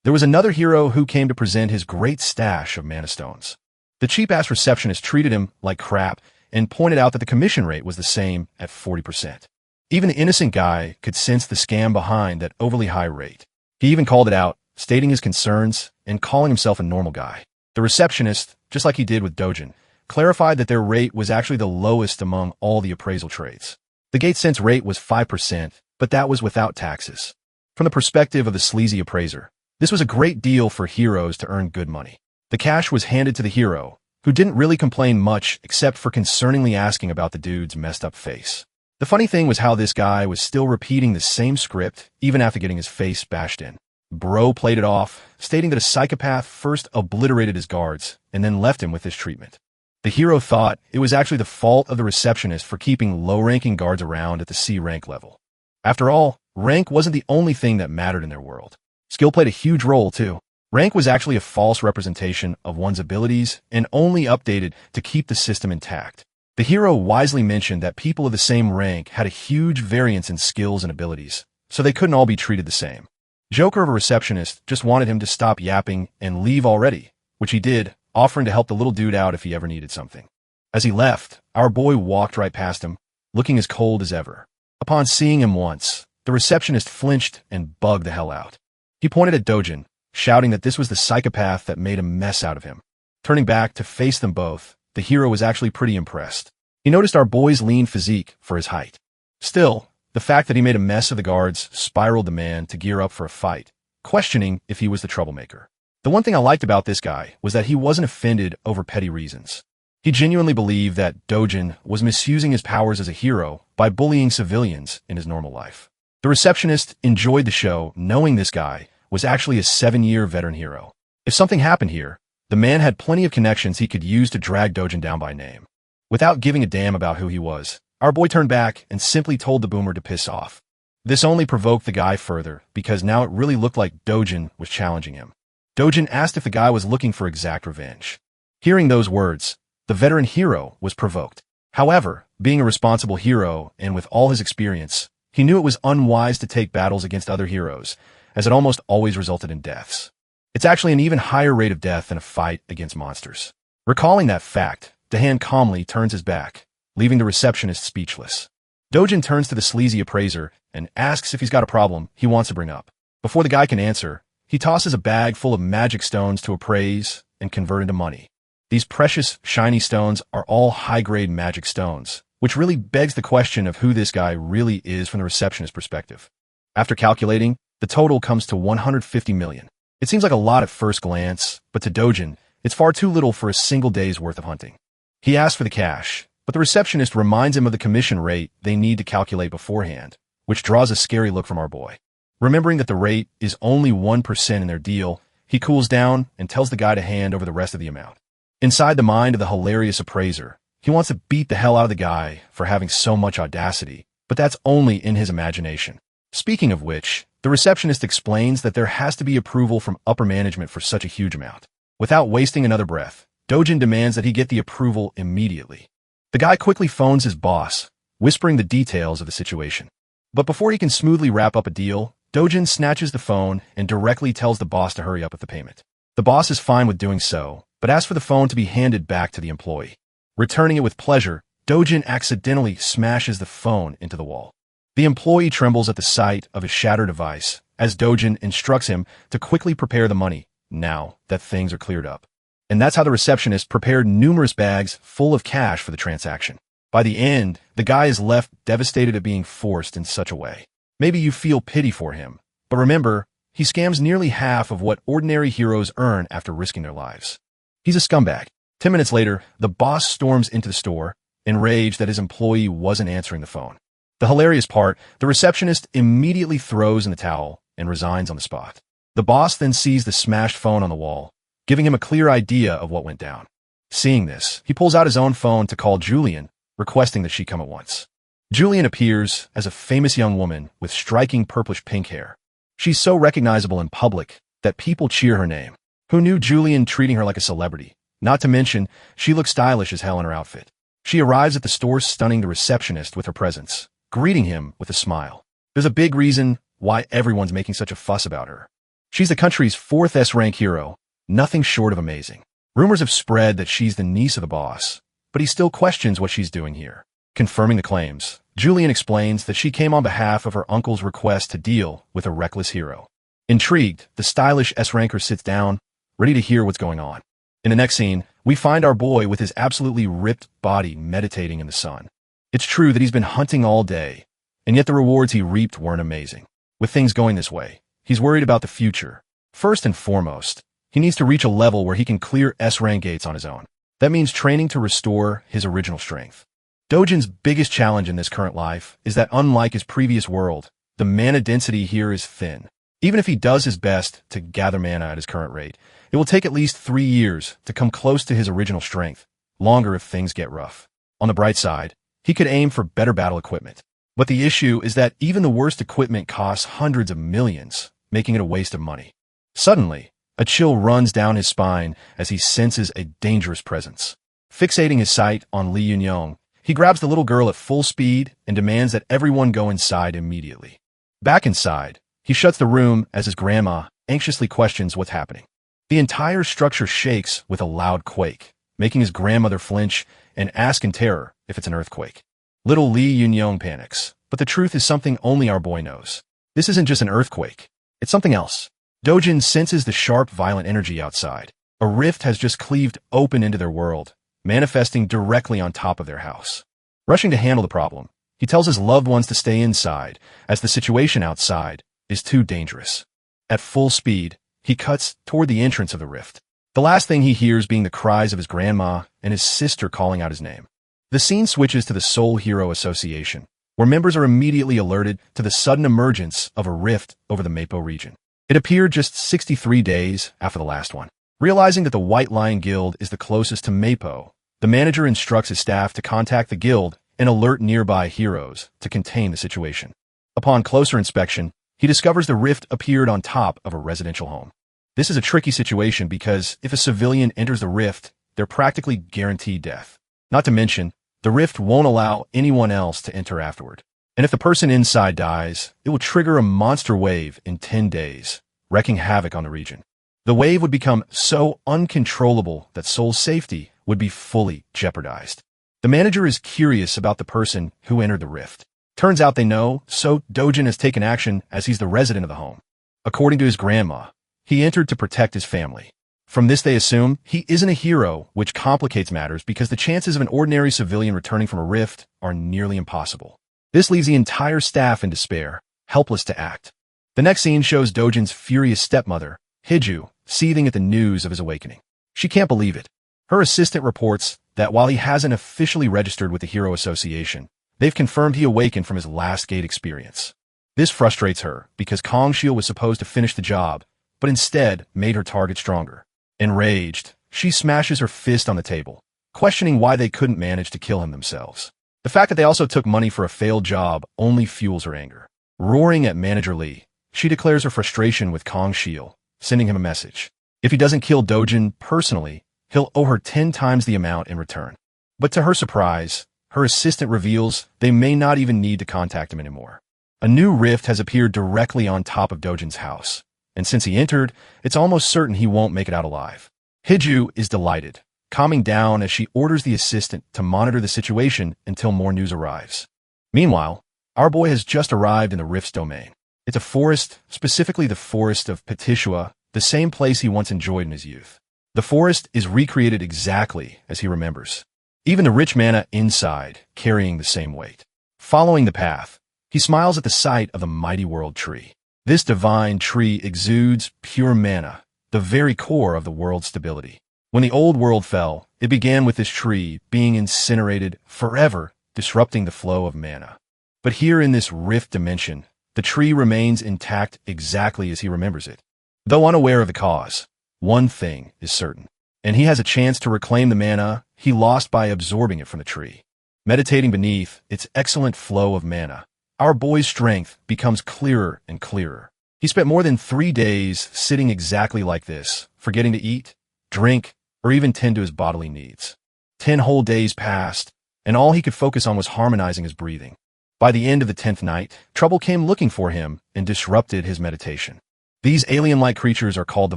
there was another hero who came to present his great stash of mana stones. The cheap-ass receptionist treated him like crap and pointed out that the commission rate was the same at 40%. Even the innocent guy could sense the scam behind that overly high rate. He even called it out, stating his concerns and calling himself a normal guy. The receptionist, just like he did with Dojin, clarified that their rate was actually the lowest among all the appraisal trades. The gate sense rate was 5%, but that was without taxes. From the perspective of the sleazy appraiser, this was a great deal for heroes to earn good money. The cash was handed to the hero, who didn't really complain much except for concerningly asking about the dude's messed up face. The funny thing was how this guy was still repeating the same script even after getting his face bashed in. Bro played it off, stating that a psychopath first obliterated his guards and then left him with this treatment. The hero thought it was actually the fault of the receptionist for keeping low-ranking guards around at the C rank level. After all, rank wasn't the only thing that mattered in their world. Skill played a huge role, too. Rank was actually a false representation of one's abilities and only updated to keep the system intact. The hero wisely mentioned that people of the same rank had a huge variance in skills and abilities, so they couldn't all be treated the same. Joker of a receptionist just wanted him to stop yapping and leave already, which he did, offering to help the little dude out if he ever needed something. As he left, our boy walked right past him, looking as cold as ever. Upon seeing him once, the receptionist flinched and bugged the hell out. He pointed at Dojin, shouting that this was the psychopath that made a mess out of him. Turning back to face them both, the hero was actually pretty impressed. He noticed our boy's lean physique for his height. Still, the fact that he made a mess of the guards spiraled the man to gear up for a fight, questioning if he was the troublemaker. The one thing I liked about this guy was that he wasn't offended over petty reasons. He genuinely believed that Dojin was misusing his powers as a hero by bullying civilians in his normal life. The receptionist enjoyed the show knowing this guy was actually a 7-year veteran hero. If something happened here, the man had plenty of connections he could use to drag Dojin down by name. Without giving a damn about who he was, our boy turned back and simply told the boomer to piss off. This only provoked the guy further, because now it really looked like Dojin was challenging him. Dojin asked if the guy was looking for exact revenge. Hearing those words, the veteran hero was provoked. However, being a responsible hero and with all his experience, he knew it was unwise to take battles against other heroes, as it almost always resulted in deaths. It's actually an even higher rate of death than a fight against monsters. Recalling that fact, Dahan calmly turns his back, leaving the receptionist speechless. Dojin turns to the sleazy appraiser and asks if he's got a problem he wants to bring up. Before the guy can answer, he tosses a bag full of magic stones to appraise and convert into money. These precious, shiny stones are all high-grade magic stones, which really begs the question of who this guy really is from the receptionist's perspective. After calculating, the total comes to 150 million. It seems like a lot at first glance, but to Dojin, it's far too little for a single day's worth of hunting. He asks for the cash, but the receptionist reminds him of the commission rate they need to calculate beforehand, which draws a scary look from our boy. Remembering that the rate is only 1% in their deal, He cools down and tells the guy to hand over the rest of the amount. Inside the mind of the hilarious appraiser, he wants to beat the hell out of the guy for having so much audacity, but that's only in his imagination. Speaking of which, the receptionist explains that there has to be approval from upper management for such a huge amount. Without wasting another breath, Dojin demands that he get the approval immediately. The guy quickly phones his boss, whispering the details of the situation. But before he can smoothly wrap up a deal, Dojin snatches the phone and directly tells the boss to hurry up with the payment. The boss is fine with doing so, but asks for the phone to be handed back to the employee. Returning it with pleasure, Dojin accidentally smashes the phone into the wall. The employee trembles at the sight of his shattered device, as Dojin instructs him to quickly prepare the money, now that things are cleared up. And that's how the receptionist prepared numerous bags full of cash for the transaction. By the end, the guy is left devastated at being forced in such a way. Maybe you feel pity for him, but remember, he scams nearly half of what ordinary heroes earn after risking their lives. He's a scumbag. 10 minutes later, the boss storms into the store, enraged that his employee wasn't answering the phone. The hilarious part, the receptionist immediately throws in the towel and resigns on the spot. The boss then sees the smashed phone on the wall, giving him a clear idea of what went down. Seeing this, he pulls out his own phone to call Julian, requesting that she come at once. Julian appears as a famous young woman with striking purplish-pink hair. She's so recognizable in public that people cheer her name. Who knew Julian treating her like a celebrity? Not to mention, she looks stylish as hell in her outfit. She arrives at the store stunning the receptionist with her presence, greeting him with a smile. There's a big reason why everyone's making such a fuss about her. She's the country's 4th S-rank hero, nothing short of amazing. Rumors have spread that she's the niece of the boss, but he still questions what she's doing here. Confirming the claims, Julian explains that she came on behalf of her uncle's request to deal with a reckless hero. Intrigued, the stylish S-ranker sits down, ready to hear what's going on. In the next scene, we find our boy with his absolutely ripped body meditating in the sun. It's true that he's been hunting all day, and yet the rewards he reaped weren't amazing. With things going this way, he's worried about the future. First and foremost, he needs to reach a level where he can clear S-rank gates on his own. That means training to restore his original strength. Dojin's biggest challenge in this current life is that unlike his previous world, the mana density here is thin. Even if he does his best to gather mana at his current rate, it will take at least 3 years to come close to his original strength, longer if things get rough. On the bright side, he could aim for better battle equipment. But the issue is that even the worst equipment costs hundreds of millions, making it a waste of money. Suddenly, a chill runs down his spine as he senses a dangerous presence. Fixating his sight on Lee Yun-young, he grabs the little girl at full speed and demands that everyone go inside immediately. Back inside, he shuts the room as his grandma anxiously questions what's happening. The entire structure shakes with a loud quake, making his grandmother flinch and ask in terror if it's an earthquake. Little Lee Yun-young panics, but the truth is something only our boy knows. This isn't just an earthquake. It's something else. Dojin senses the sharp, violent energy outside. A rift has just cleaved open into their world, manifesting directly on top of their house. Rushing to handle the problem, he tells his loved ones to stay inside, as the situation outside is too dangerous. At full speed, he cuts toward the entrance of the rift. The last thing he hears being the cries of his grandma and his sister calling out his name. The scene switches to the Soul Hero Association, where members are immediately alerted to the sudden emergence of a rift over the Mappo region. It appeared just 63 days after the last one. Realizing that the White Lion Guild is the closest to Mappo, the manager instructs his staff to contact the guild and alert nearby heroes to contain the situation. Upon closer inspection, he discovers the rift appeared on top of a residential home. This is a tricky situation because if a civilian enters the rift, they're practically guaranteed death. Not to mention, the rift won't allow anyone else to enter afterward. And if the person inside dies, it will trigger a monster wave in 10 days, wreaking havoc on the region. The wave would become so uncontrollable that Soul's safety would be fully jeopardized. The manager is curious about the person who entered the rift. Turns out they know, so Dojin has taken action as he's the resident of the home. According to his grandma, he entered to protect his family. From this they assume he isn't a hero, which complicates matters because the chances of an ordinary civilian returning from a rift are nearly impossible. This leaves the entire staff in despair, helpless to act. The next scene shows Dojin's furious stepmother, Hiju, seething at the news of his awakening. She can't believe it. Her assistant reports that while he hasn't officially registered with the Hero Association, they've confirmed he awakened from his last gate experience. This frustrates her because Kong Shield was supposed to finish the job, but instead made her target stronger. Enraged, she smashes her fist on the table, questioning why they couldn't manage to kill him themselves. The fact that they also took money for a failed job only fuels her anger. Roaring at Manager Lee, she declares her frustration with Kong Shiel, sending him a message. If he doesn't kill Dojin personally, he'll owe her 10 times the amount in return. But to her surprise, her assistant reveals they may not even need to contact him anymore. A new rift has appeared directly on top of Dojin's house, and since he entered, it's almost certain he won't make it out alive. Hiju is delighted, calming down as she orders the assistant to monitor the situation until more news arrives. Meanwhile, our boy has just arrived in the rift's domain. It's a forest, specifically the forest of Petishua, the same place he once enjoyed in his youth. The forest is recreated exactly as he remembers. Even the rich mana inside, carrying the same weight. Following the path, he smiles at the sight of the mighty world tree. This divine tree exudes pure mana, the very core of the world's stability. When the old world fell, it began with this tree being incinerated forever, disrupting the flow of mana. But here in this rift dimension, the tree remains intact exactly as he remembers it. Though unaware of the cause, one thing is certain, and he has a chance to reclaim the mana he lost by absorbing it from the tree. Meditating beneath its excellent flow of mana, our boy's strength becomes clearer and clearer. He spent more than 3 days sitting exactly like this, forgetting to eat, drink, or even tend to his bodily needs. 10 whole days passed, and all he could focus on was harmonizing his breathing. By the end of the 10th night, trouble came looking for him and disrupted his meditation. These alien-like creatures are called the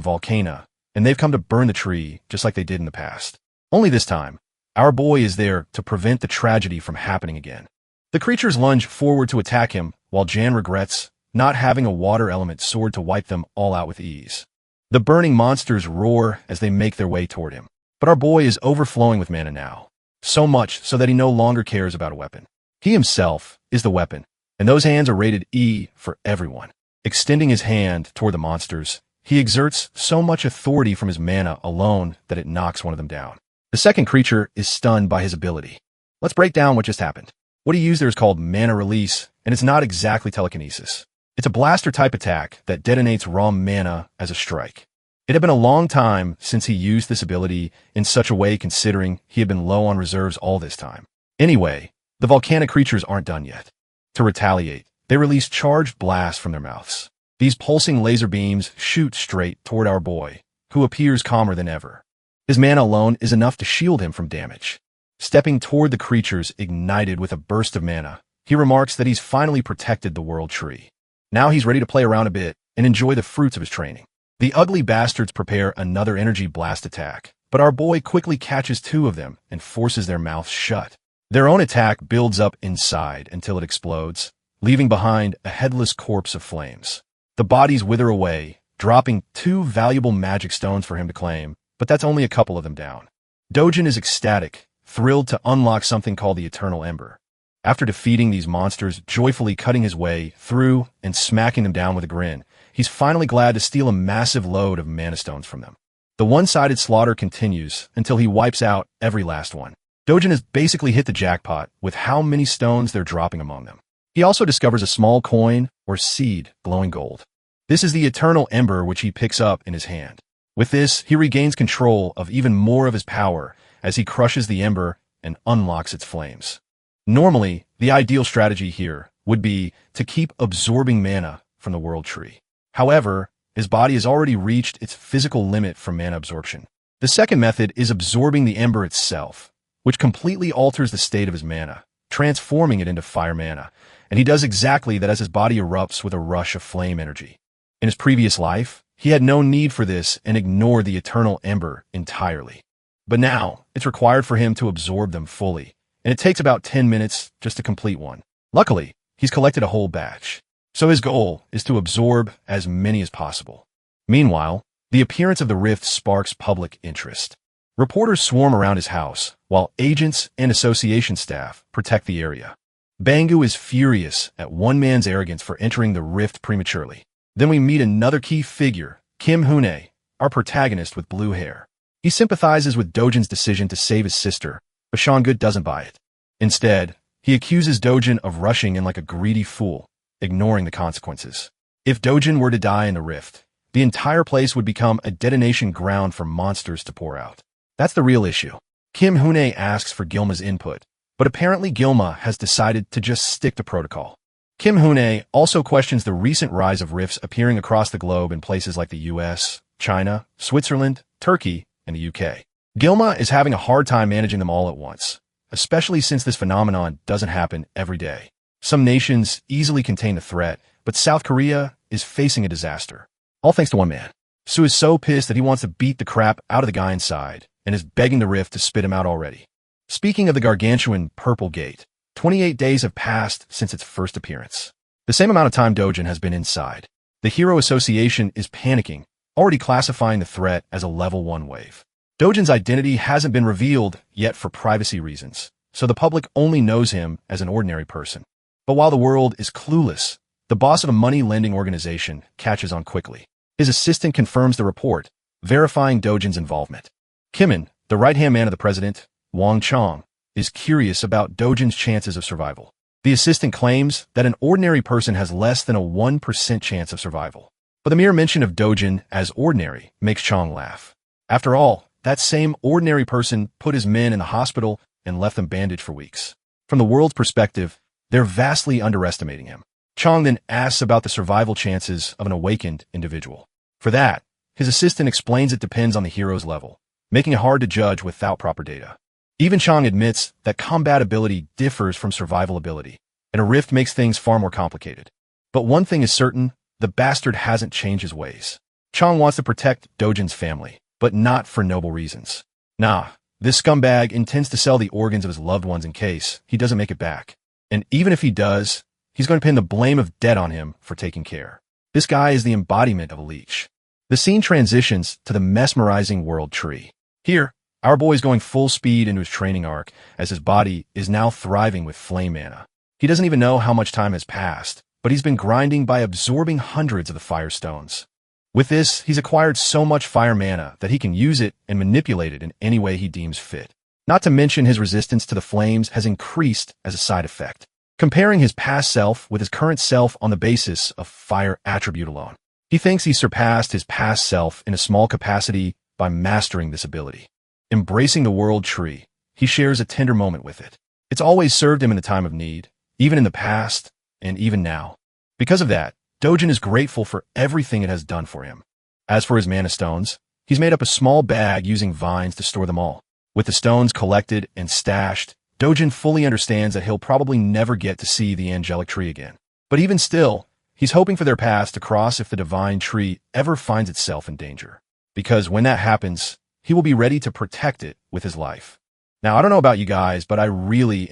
Volcana, and they've come to burn the tree just like they did in the past. Only this time, our boy is there to prevent the tragedy from happening again. The creatures lunge forward to attack him, while Jan regrets not having a water element sword to wipe them all out with ease. The burning monsters roar as they make their way toward him. But our boy is overflowing with mana now. So much so that he no longer cares about a weapon. He himself is the weapon, and those hands are rated E for everyone. Extending his hand toward the monsters, he exerts so much authority from his mana alone that it knocks one of them down. The second creature is stunned by his ability. Let's break down what just happened. What he used there is called mana release, and it's not exactly telekinesis. It's a blaster-type attack that detonates raw mana as a strike. It had been a long time since he used this ability in such a way considering he had been low on reserves all this time. Anyway, the volcanic creatures aren't done yet. To retaliate, they release charged blasts from their mouths. These pulsing laser beams shoot straight toward our boy, who appears calmer than ever. His mana alone is enough to shield him from damage. Stepping toward the creatures ignited with a burst of mana, he remarks that he's finally protected the world tree. Now he's ready to play around a bit and enjoy the fruits of his training. The ugly bastards prepare another energy blast attack, but our boy quickly catches 2 of them and forces their mouths shut. Their own attack builds up inside until it explodes, leaving behind a headless corpse of flames. The bodies wither away, dropping 2 valuable magic stones for him to claim, but that's only a couple of them down. Dojin is ecstatic, thrilled to unlock something called the Eternal Ember. After defeating these monsters, joyfully cutting his way through and smacking them down with a grin, he's finally glad to steal a massive load of mana stones from them. The one-sided slaughter continues until he wipes out every last one. Dojin has basically hit the jackpot with how many stones they're dropping among them. He also discovers a small coin or seed glowing gold. This is the Eternal Ember which he picks up in his hand. With this, he regains control of even more of his power as he crushes the ember and unlocks its flames. Normally, the ideal strategy here would be to keep absorbing mana from the world tree. However, his body has already reached its physical limit for mana absorption. The second method is absorbing the ember itself, which completely alters the state of his mana, transforming it into fire mana, and he does exactly that as his body erupts with a rush of flame energy. In his previous life, he had no need for this and ignored the Eternal Ember entirely. But now, it's required for him to absorb them fully, and it takes about 10 minutes just to complete one. Luckily, he's collected a whole batch, so his goal is to absorb as many as possible. Meanwhile, the appearance of the rift sparks public interest. Reporters swarm around his house, while agents and association staff protect the area. Bangu is furious at one man's arrogance for entering the rift prematurely. Then we meet another key figure, Kim Hune, our protagonist with blue hair. He sympathizes with Dojin's decision to save his sister, but Sean-good doesn't buy it. Instead, he accuses Dojin of rushing in like a greedy fool, ignoring the consequences. If Dojin were to die in the rift, the entire place would become a detonation ground for monsters to pour out. That's the real issue. Kim Hoon-ae asks for Gilma's input, but apparently Gilma has decided to just stick to protocol. Kim Hoon-ae also questions the recent rise of rifts appearing across the globe in places like the US, China, Switzerland, Turkey, and the UK. Gilma is having a hard time managing them all at once, especially since this phenomenon doesn't happen every day. Some nations easily contain the threat, but South Korea is facing a disaster. All thanks to one man. Soo is so pissed that he wants to beat the crap out of the guy inside and is begging the rift to spit him out already. Speaking of the gargantuan Purple Gate, 28 days have passed since its first appearance. The same amount of time Dojin has been inside. The Hero Association is panicking, already classifying the threat as a level 1 wave. Dojin's identity hasn't been revealed yet for privacy reasons, so the public only knows him as an ordinary person. But while the world is clueless, the boss of a money-lending organization catches on quickly. His assistant confirms the report, verifying Dojin's involvement. Kimin, the right-hand man of the president, Wang Chong, is curious about Dojin's chances of survival. The assistant claims that an ordinary person has less than a 1% chance of survival. But the mere mention of Dojin as ordinary makes Chong laugh. After all, that same ordinary person put his men in the hospital and left them bandaged for weeks. From the world's perspective, they're vastly underestimating him. Chong then asks about the survival chances of an awakened individual. For that, his assistant explains it depends on the hero's level, making it hard to judge without proper data. Even Chong admits that combat ability differs from survival ability, and a rift makes things far more complicated. But one thing is certain, the bastard hasn't changed his ways. Chong wants to protect Dojin's family, but not for noble reasons. Nah, this scumbag intends to sell the organs of his loved ones in case he doesn't make it back. And even if he does, he's going to pin the blame of debt on him for taking care. This guy is the embodiment of a leech. The scene transitions to the mesmerizing world tree. Here, our boy is going full speed into his training arc as his body is now thriving with flame mana. He doesn't even know how much time has passed, but he's been grinding by absorbing hundreds of the fire stones. With this, he's acquired so much fire mana that he can use it and manipulate it in any way he deems fit. Not to mention his resistance to the flames has increased as a side effect. Comparing his past self with his current self on the basis of fire attribute alone, he thinks he surpassed his past self in a small capacity by mastering this ability. Embracing the world tree, he shares a tender moment with it. It's always served him in the time of need, even in the past, and even now. Because of that, Dojin is grateful for everything it has done for him. As for his mana stones, he's made up a small bag using vines to store them all. With the stones collected and stashed, Dojin fully understands that he'll probably never get to see the angelic tree again. But even still, he's hoping for their paths to cross if the divine tree ever finds itself in danger. Because when that happens, he will be ready to protect it with his life. Now, I don't know about you guys, but I really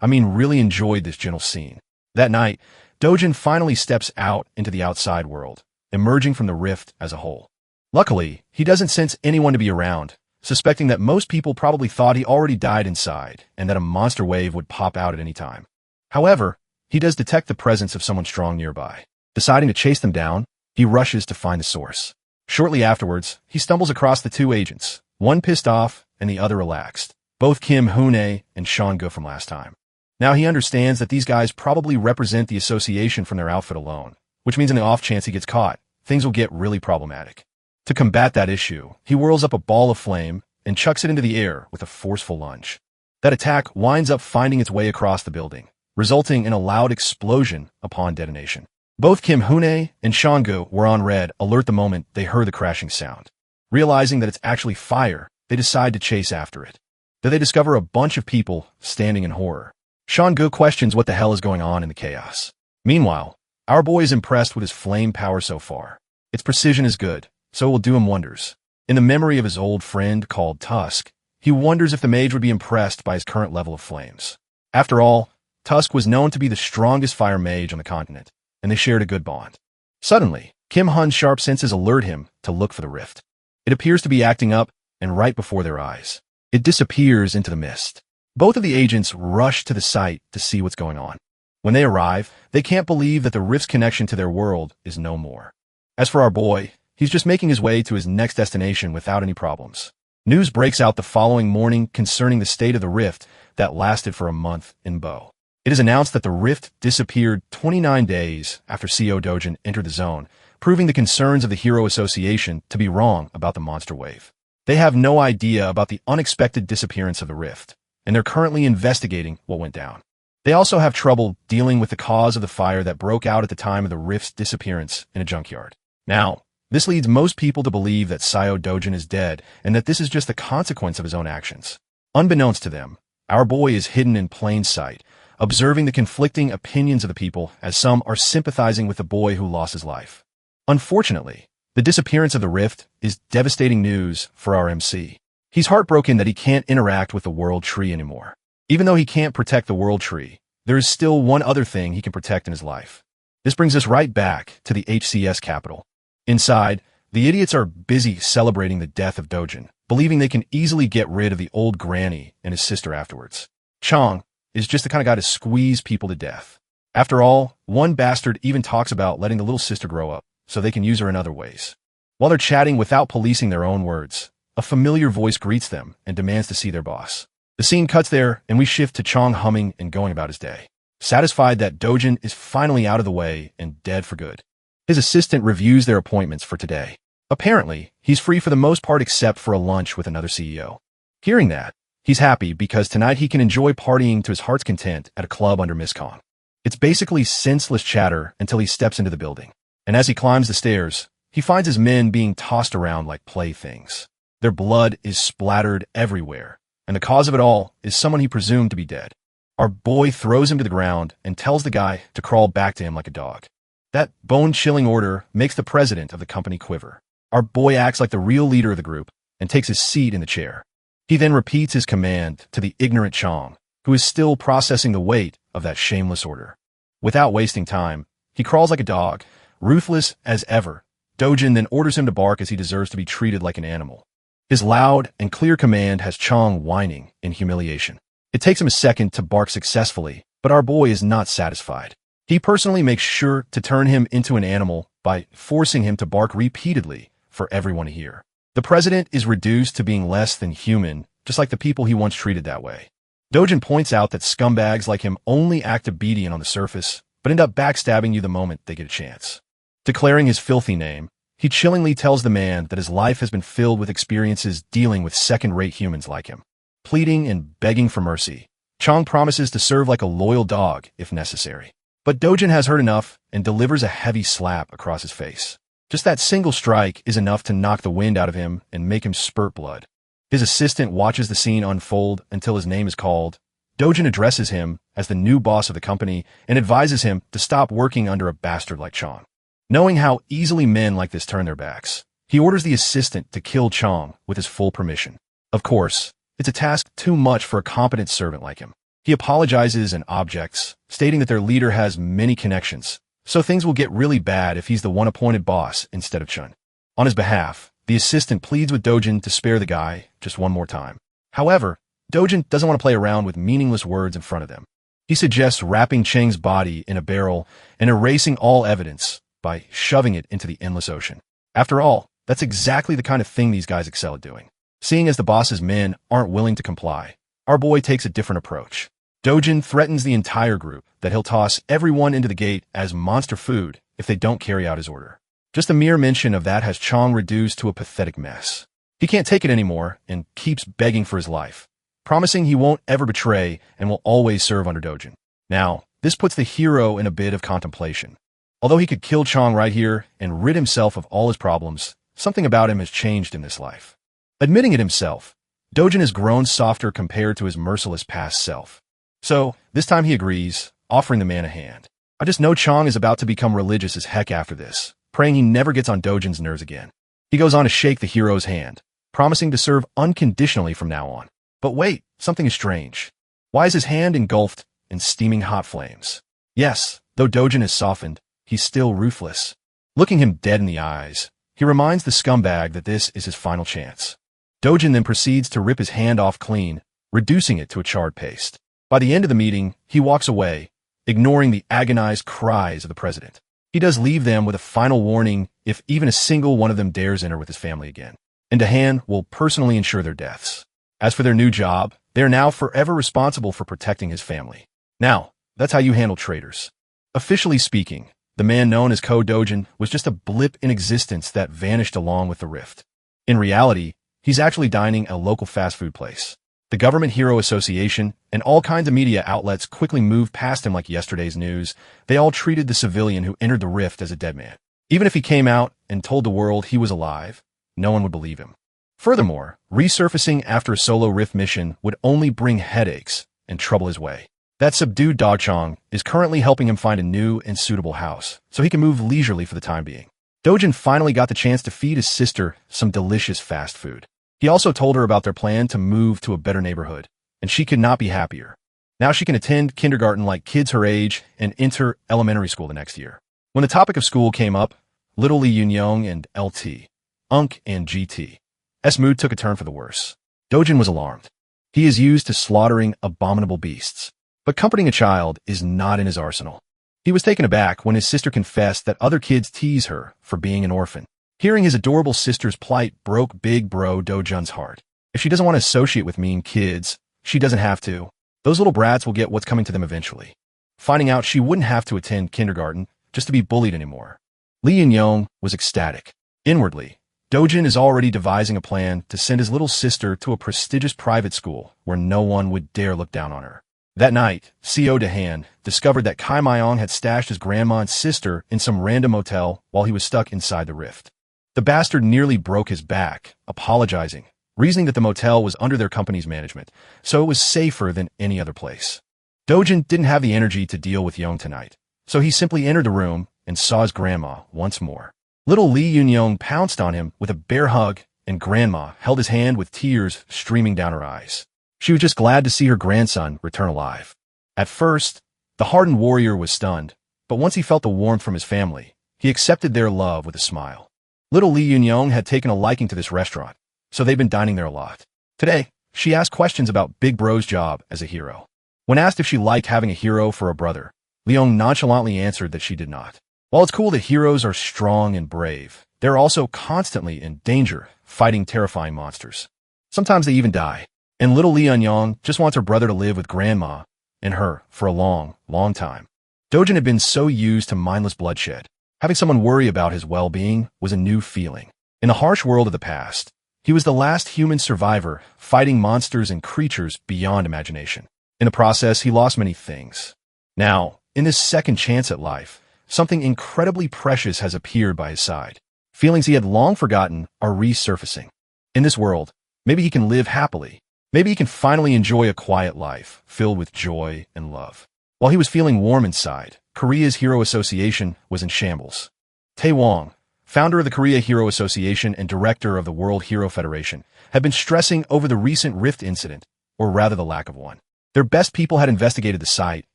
enjoyed this gentle scene. That night, Dojin finally steps out into the outside world, emerging from the rift as a whole. Luckily, he doesn't sense anyone to be around, suspecting that most people probably thought he already died inside and that a monster wave would pop out at any time. However, he does detect the presence of someone strong nearby. Deciding to chase them down, he rushes to find the source. Shortly afterwards, he stumbles across the two agents, one pissed off and the other relaxed, both Kim Hoon-ae and Sean-go from last time. Now he understands that these guys probably represent the association from their outfit alone, which means in the off chance he gets caught, things will get really problematic. To combat that issue, he whirls up a ball of flame and chucks it into the air with a forceful lunge. That attack winds up finding its way across the building, resulting in a loud explosion upon detonation. Both Kim Hoon-ae and Sean-go were on red alert the moment they heard the crashing sound. Realizing that it's actually fire, they decide to chase after it. There they discover a bunch of people standing in horror. Sean-go questions what the hell is going on in the chaos. Meanwhile, our boy is impressed with his flame power so far. Its precision is good, so it will do him wonders. In the memory of his old friend called Tusk, he wonders if the mage would be impressed by his current level of flames. After all, Tusk was known to be the strongest fire mage on the continent, and they shared a good bond. Suddenly, Kim Hun's sharp senses alert him to look for the rift. It appears to be acting up, and right before their eyes, it disappears into the mist. Both of the agents rush to the site to see what's going on. When they arrive, they can't believe that the rift's connection to their world is no more. As for our boy, he's just making his way to his next destination without any problems. News breaks out the following morning concerning the state of the rift that lasted for a month in Bo. It is announced that the rift disappeared 29 days after CO Dojin entered the zone, proving the concerns of the Hero Association to be wrong about the monster wave. They have no idea about the unexpected disappearance of the rift, and they're currently investigating what went down. They also have trouble dealing with the cause of the fire that broke out at the time of the rift's disappearance in a junkyard. Now, this leads most people to believe that Sayo Dojin is dead and that this is just the consequence of his own actions. Unbeknownst to them, our boy is hidden in plain sight, observing the conflicting opinions of the people as some are sympathizing with the boy who lost his life. Unfortunately, the disappearance of the rift is devastating news for our MC. He's heartbroken that he can't interact with the World Tree anymore. Even though he can't protect the World Tree, there is still one other thing he can protect in his life. This brings us right back to the HCS capital. Inside, the idiots are busy celebrating the death of Dojin, believing they can easily get rid of the old granny and his sister afterwards. Chong is just the kind of guy to squeeze people to death. After all, one bastard even talks about letting the little sister grow up so they can use her in other ways. While they're chatting without policing their own words, a familiar voice greets them and demands to see their boss. The scene cuts there, and we shift to Chong humming and going about his day, satisfied that Dojin is finally out of the way and dead for good. His assistant reviews their appointments for today. Apparently, he's free for the most part except for a lunch with another CEO. Hearing that, he's happy because tonight he can enjoy partying to his heart's content at a club under Miss Kong. It's basically senseless chatter until he steps into the building. And as he climbs the stairs, he finds his men being tossed around like playthings. Their blood is splattered everywhere, and the cause of it all is someone he presumed to be dead. Our boy throws him to the ground and tells the guy to crawl back to him like a dog. That bone-chilling order makes the president of the company quiver. Our boy acts like the real leader of the group and takes his seat in the chair. He then repeats his command to the ignorant Chong, who is still processing the weight of that shameless order. Without wasting time, he crawls like a dog, ruthless as ever. Dojin then orders him to bark as he deserves to be treated like an animal. His loud and clear command has Chong whining in humiliation. It takes him a second to bark successfully, but our boy is not satisfied. He personally makes sure to turn him into an animal by forcing him to bark repeatedly for everyone to hear. The president is reduced to being less than human, just like the people he once treated that way. Dojin points out that scumbags like him only act obedient on the surface, but end up backstabbing you the moment they get a chance. Declaring his filthy name, he chillingly tells the man that his life has been filled with experiences dealing with second-rate humans like him. Pleading and begging for mercy, Chong promises to serve like a loyal dog if necessary. But Dojin has heard enough and delivers a heavy slap across his face. Just that single strike is enough to knock the wind out of him and make him spurt blood. His assistant watches the scene unfold until his name is called. Dojin addresses him as the new boss of the company and advises him to stop working under a bastard like Chong. Knowing how easily men like this turn their backs, he orders the assistant to kill Chong with his full permission. Of course, it's a task too much for a competent servant like him. He apologizes and objects, stating that their leader has many connections, so things will get really bad if he's the one appointed boss instead of Chun. On his behalf, the assistant pleads with Dojin to spare the guy just one more time. However, Dojin doesn't want to play around with meaningless words in front of them. He suggests wrapping Cheng's body in a barrel and erasing all evidence by shoving it into the endless ocean. After all, that's exactly the kind of thing these guys excel at doing. Seeing as the boss's men aren't willing to comply, our boy takes a different approach. Dojin threatens the entire group that he'll toss everyone into the gate as monster food if they don't carry out his order. Just a mere mention of that has Chong reduced to a pathetic mess. He can't take it anymore and keeps begging for his life, promising he won't ever betray and will always serve under Dojin. Now, this puts the hero in a bit of contemplation. Although he could kill Chong right here and rid himself of all his problems, something about him has changed in this life. Admitting it himself, Dojin has grown softer compared to his merciless past self. So, this time he agrees, offering the man a hand. I just know Chong is about to become religious as heck after this, praying he never gets on Dojin's nerves again. He goes on to shake the hero's hand, promising to serve unconditionally from now on. But wait, something is strange. Why is his hand engulfed in steaming hot flames? Yes, though Dojin is softened, he's still ruthless. Looking him dead in the eyes, he reminds the scumbag that this is his final chance. Dojin then proceeds to rip his hand off clean, reducing it to a charred paste. By the end of the meeting, he walks away, ignoring the agonized cries of the president. He does leave them with a final warning if even a single one of them dares enter with his family again. And Dahan will personally ensure their deaths. As for their new job, they are now forever responsible for protecting his family. Now, that's how you handle traitors. Officially speaking, The man known as Ko-Dojin was just a blip in existence that vanished along with the rift. In reality, he's actually dining at a local fast food place. The Government Hero Association and all kinds of media outlets quickly moved past him like yesterday's news. They all treated the civilian who entered the rift as a dead man. Even if he came out and told the world he was alive, no one would believe him. Furthermore, resurfacing after a solo rift mission would only bring headaches and trouble his way. That subdued Dogchong is currently helping him find a new and suitable house, so he can move leisurely for the time being. Dojin finally got the chance to feed his sister some delicious fast food. He also told her about their plan to move to a better neighborhood, and she could not be happier. Now she can attend kindergarten like kids her age and enter elementary school the next year. When the topic of school came up, little Lee Yun-young and LT, Unk and GT, S mood took a turn for the worse. Dojin was alarmed. He is used to slaughtering abominable beasts. But comforting a child is not in his arsenal. He was taken aback when his sister confessed that other kids tease her for being an orphan. Hearing his adorable sister's plight broke big bro Dojun's heart. If she doesn't want to associate with mean kids, she doesn't have to. Those little brats will get what's coming to them eventually. Finding out she wouldn't have to attend kindergarten just to be bullied anymore. Lee Yun-young was ecstatic. Inwardly, Dojin is already devising a plan to send his little sister to a prestigious private school where no one would dare look down on her. That night, Co. Dehan discovered that Kai Myong had stashed his grandma and sister in some random motel while he was stuck inside the rift. The bastard nearly broke his back, apologizing, reasoning that the motel was under their company's management, so it was safer than any other place. Dojin didn't have the energy to deal with Young tonight, so he simply entered the room and saw his grandma once more. Little Lee Yun-young pounced on him with a bear hug, and grandma held his hand with tears streaming down her eyes. She was just glad to see her grandson return alive. At first, the hardened warrior was stunned, but once he felt the warmth from his family, he accepted their love with a smile. Little Lee Yun-young had taken a liking to this restaurant, so they've been dining there a lot. Today, she asked questions about Big Bro's job as a hero. When asked if she liked having a hero for a brother, Leong nonchalantly answered that she did not. While it's cool that heroes are strong and brave, they're also constantly in danger, fighting terrifying monsters. Sometimes they even die. And little Lee Yun-young just wants her brother to live with grandma and her for a long, long time. Dojin had been so used to mindless bloodshed. Having someone worry about his well-being was a new feeling. In the harsh world of the past, he was the last human survivor fighting monsters and creatures beyond imagination. In the process, he lost many things. Now, in this second chance at life, something incredibly precious has appeared by his side. Feelings he had long forgotten are resurfacing. In this world, maybe he can live happily. Maybe he can finally enjoy a quiet life, filled with joy and love. While he was feeling warm inside, Korea's Hero Association was in shambles. Tae Wong, founder of the Korea Hero Association and director of the World Hero Federation, had been stressing over the recent rift incident, or rather the lack of one. Their best people had investigated the site,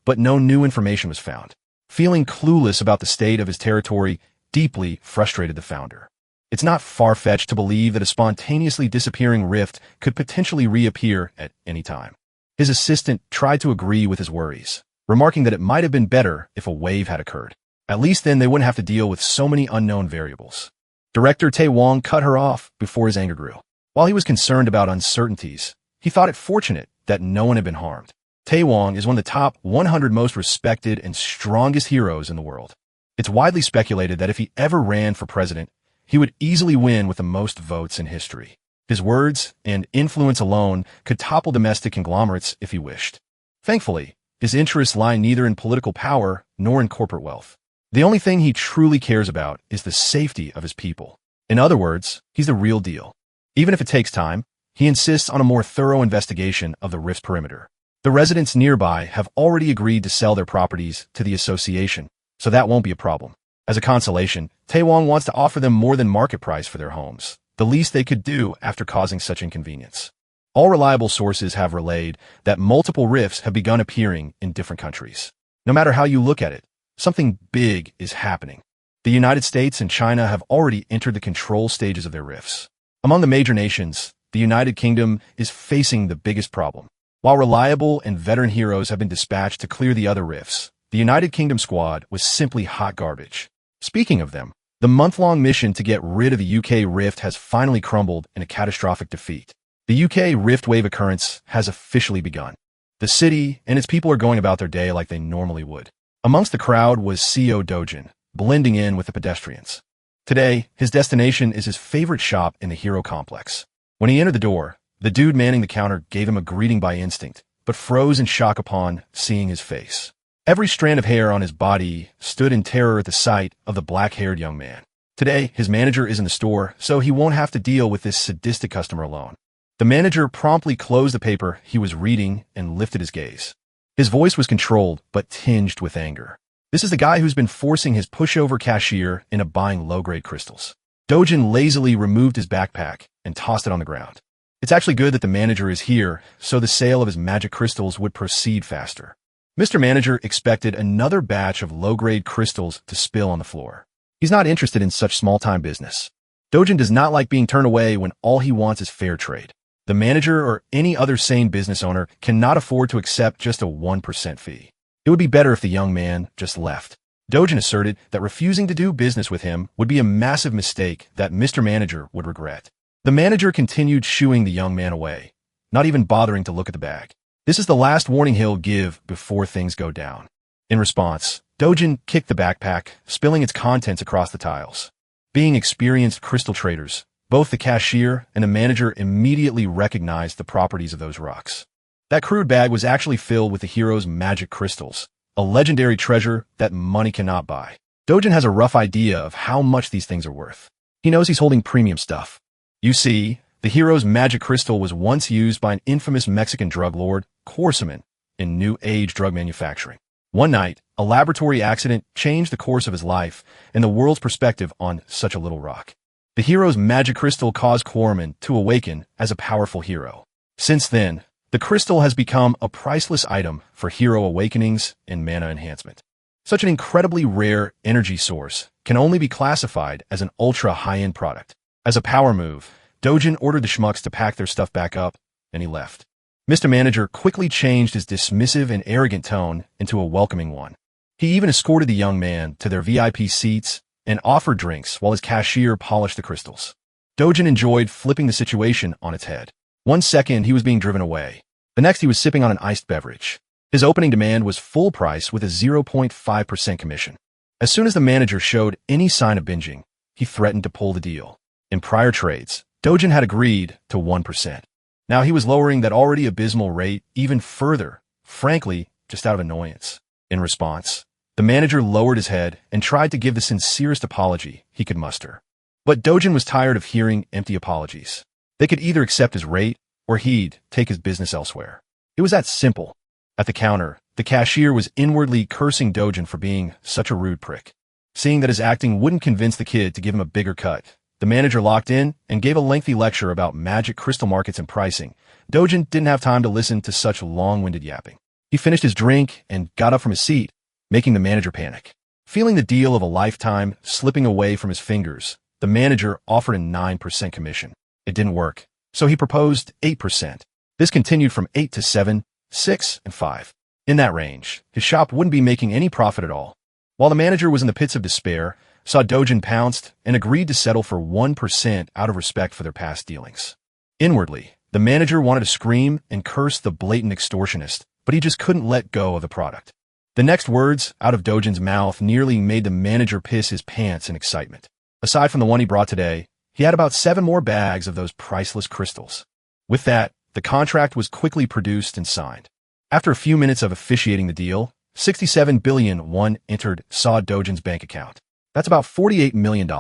but no new information was found. Feeling clueless about the state of his territory deeply frustrated the founder. It's not far-fetched to believe that a spontaneously disappearing rift could potentially reappear at any time. His assistant tried to agree with his worries, remarking that it might have been better if a wave had occurred. At least then they wouldn't have to deal with so many unknown variables. Director Tae Wong cut her off before his anger grew. While he was concerned about uncertainties, he thought it fortunate that no one had been harmed. Tae Wong is one of the top 100 most respected and strongest heroes in the world. It's widely speculated that if he ever ran for president, he would easily win with the most votes in history. His words and influence alone could topple domestic conglomerates if he wished. Thankfully, his interests lie neither in political power nor in corporate wealth. The only thing he truly cares about is the safety of his people. In other words, he's the real deal. Even if it takes time, he insists on a more thorough investigation of the rift's perimeter. The residents nearby have already agreed to sell their properties to the association, so that won't be a problem. As a consolation, Tae Wong wants to offer them more than market price for their homes, the least they could do after causing such inconvenience. All reliable sources have relayed that multiple rifts have begun appearing in different countries. No matter how you look at it, something big is happening. The United States and China have already entered the control stages of their rifts. Among the major nations, the United Kingdom is facing the biggest problem. While reliable and veteran heroes have been dispatched to clear the other rifts, the United Kingdom squad was simply hot garbage. Speaking of them, the month-long mission to get rid of the UK rift has finally crumbled in a catastrophic defeat. The UK rift wave occurrence has officially begun. The city and its people are going about their day like they normally would. Amongst the crowd was Co. Dojin, blending in with the pedestrians. Today, his destination is his favorite shop in the hero complex. When he entered the door, the dude manning the counter gave him a greeting by instinct, but froze in shock upon seeing his face. Every strand of hair on his body stood in terror at the sight of the black-haired young man. Today, his manager is in the store, so he won't have to deal with this sadistic customer alone. The manager promptly closed the paper he was reading and lifted his gaze. His voice was controlled, but tinged with anger. This is the guy who's been forcing his pushover cashier into buying low-grade crystals. Dojin lazily removed his backpack and tossed it on the ground. It's actually good that the manager is here, so the sale of his magic crystals would proceed faster. Mr. Manager expected another batch of low-grade crystals to spill on the floor. He's not interested in such small-time business. Dojin does not like being turned away when all he wants is fair trade. The manager or any other sane business owner cannot afford to accept just a 1% fee. It would be better if the young man just left. Dojin asserted that refusing to do business with him would be a massive mistake that Mr. Manager would regret. The manager continued shooing the young man away, not even bothering to look at the bag. This is the last warning he'll give before things go down. In response, Dojin kicked the backpack, spilling its contents across the tiles. Being experienced crystal traders, both the cashier and the manager immediately recognized the properties of those rocks. That crude bag was actually filled with the hero's magic crystals, a legendary treasure that money cannot buy. Dojin has a rough idea of how much these things are worth. He knows he's holding premium stuff. You see, the hero's magic crystal was once used by an infamous Mexican drug lord, Corsaman, in New Age drug manufacturing. One night, a laboratory accident changed the course of his life and the world's perspective on such a little rock. The hero's magic crystal caused Corsaman to awaken as a powerful hero. Since then, the crystal has become a priceless item for hero awakenings and mana enhancement. Such an incredibly rare energy source can only be classified as an ultra high-end product. As a power move, Dojin ordered the schmucks to pack their stuff back up, and he left. Mr. Manager quickly changed his dismissive and arrogant tone into a welcoming one. He even escorted the young man to their VIP seats and offered drinks while his cashier polished the crystals. Dojin enjoyed flipping the situation on its head. 1 second, he was being driven away. The next, he was sipping on an iced beverage. His opening demand was full price with a 0.5% commission. As soon as the manager showed any sign of binging, he threatened to pull the deal. In prior trades, Dojin had agreed to 1%. Now he was lowering that already abysmal rate even further, frankly, just out of annoyance. In response, the manager lowered his head and tried to give the sincerest apology he could muster. But Dojin was tired of hearing empty apologies. They could either accept his rate or he'd take his business elsewhere. It was that simple. At the counter, the cashier was inwardly cursing Dojin for being such a rude prick. Seeing that his acting wouldn't convince the kid to give him a bigger cut, the manager locked in and gave a lengthy lecture about magic crystal markets and pricing. Dojin didn't have time to listen to such long-winded yapping. He finished his drink and got up from his seat, making the manager panic. Feeling the deal of a lifetime slipping away from his fingers, the manager offered a 9% commission. It didn't work, so he proposed 8%. This continued from 8 to 7, 6, and 5. In that range, his shop wouldn't be making any profit at all. While the manager was in the pits of despair, Dojin pounced and agreed to settle for 1% out of respect for their past dealings. Inwardly, the manager wanted to scream and curse the blatant extortionist, but he just couldn't let go of the product. The next words out of Dojin's mouth nearly made the manager piss his pants in excitement. Aside from the one he brought today, he had about 7 more bags of those priceless crystals. With that, the contract was quickly produced and signed. After a few minutes of officiating the deal, 67 billion won entered Dojin's bank account. That's about $48 million.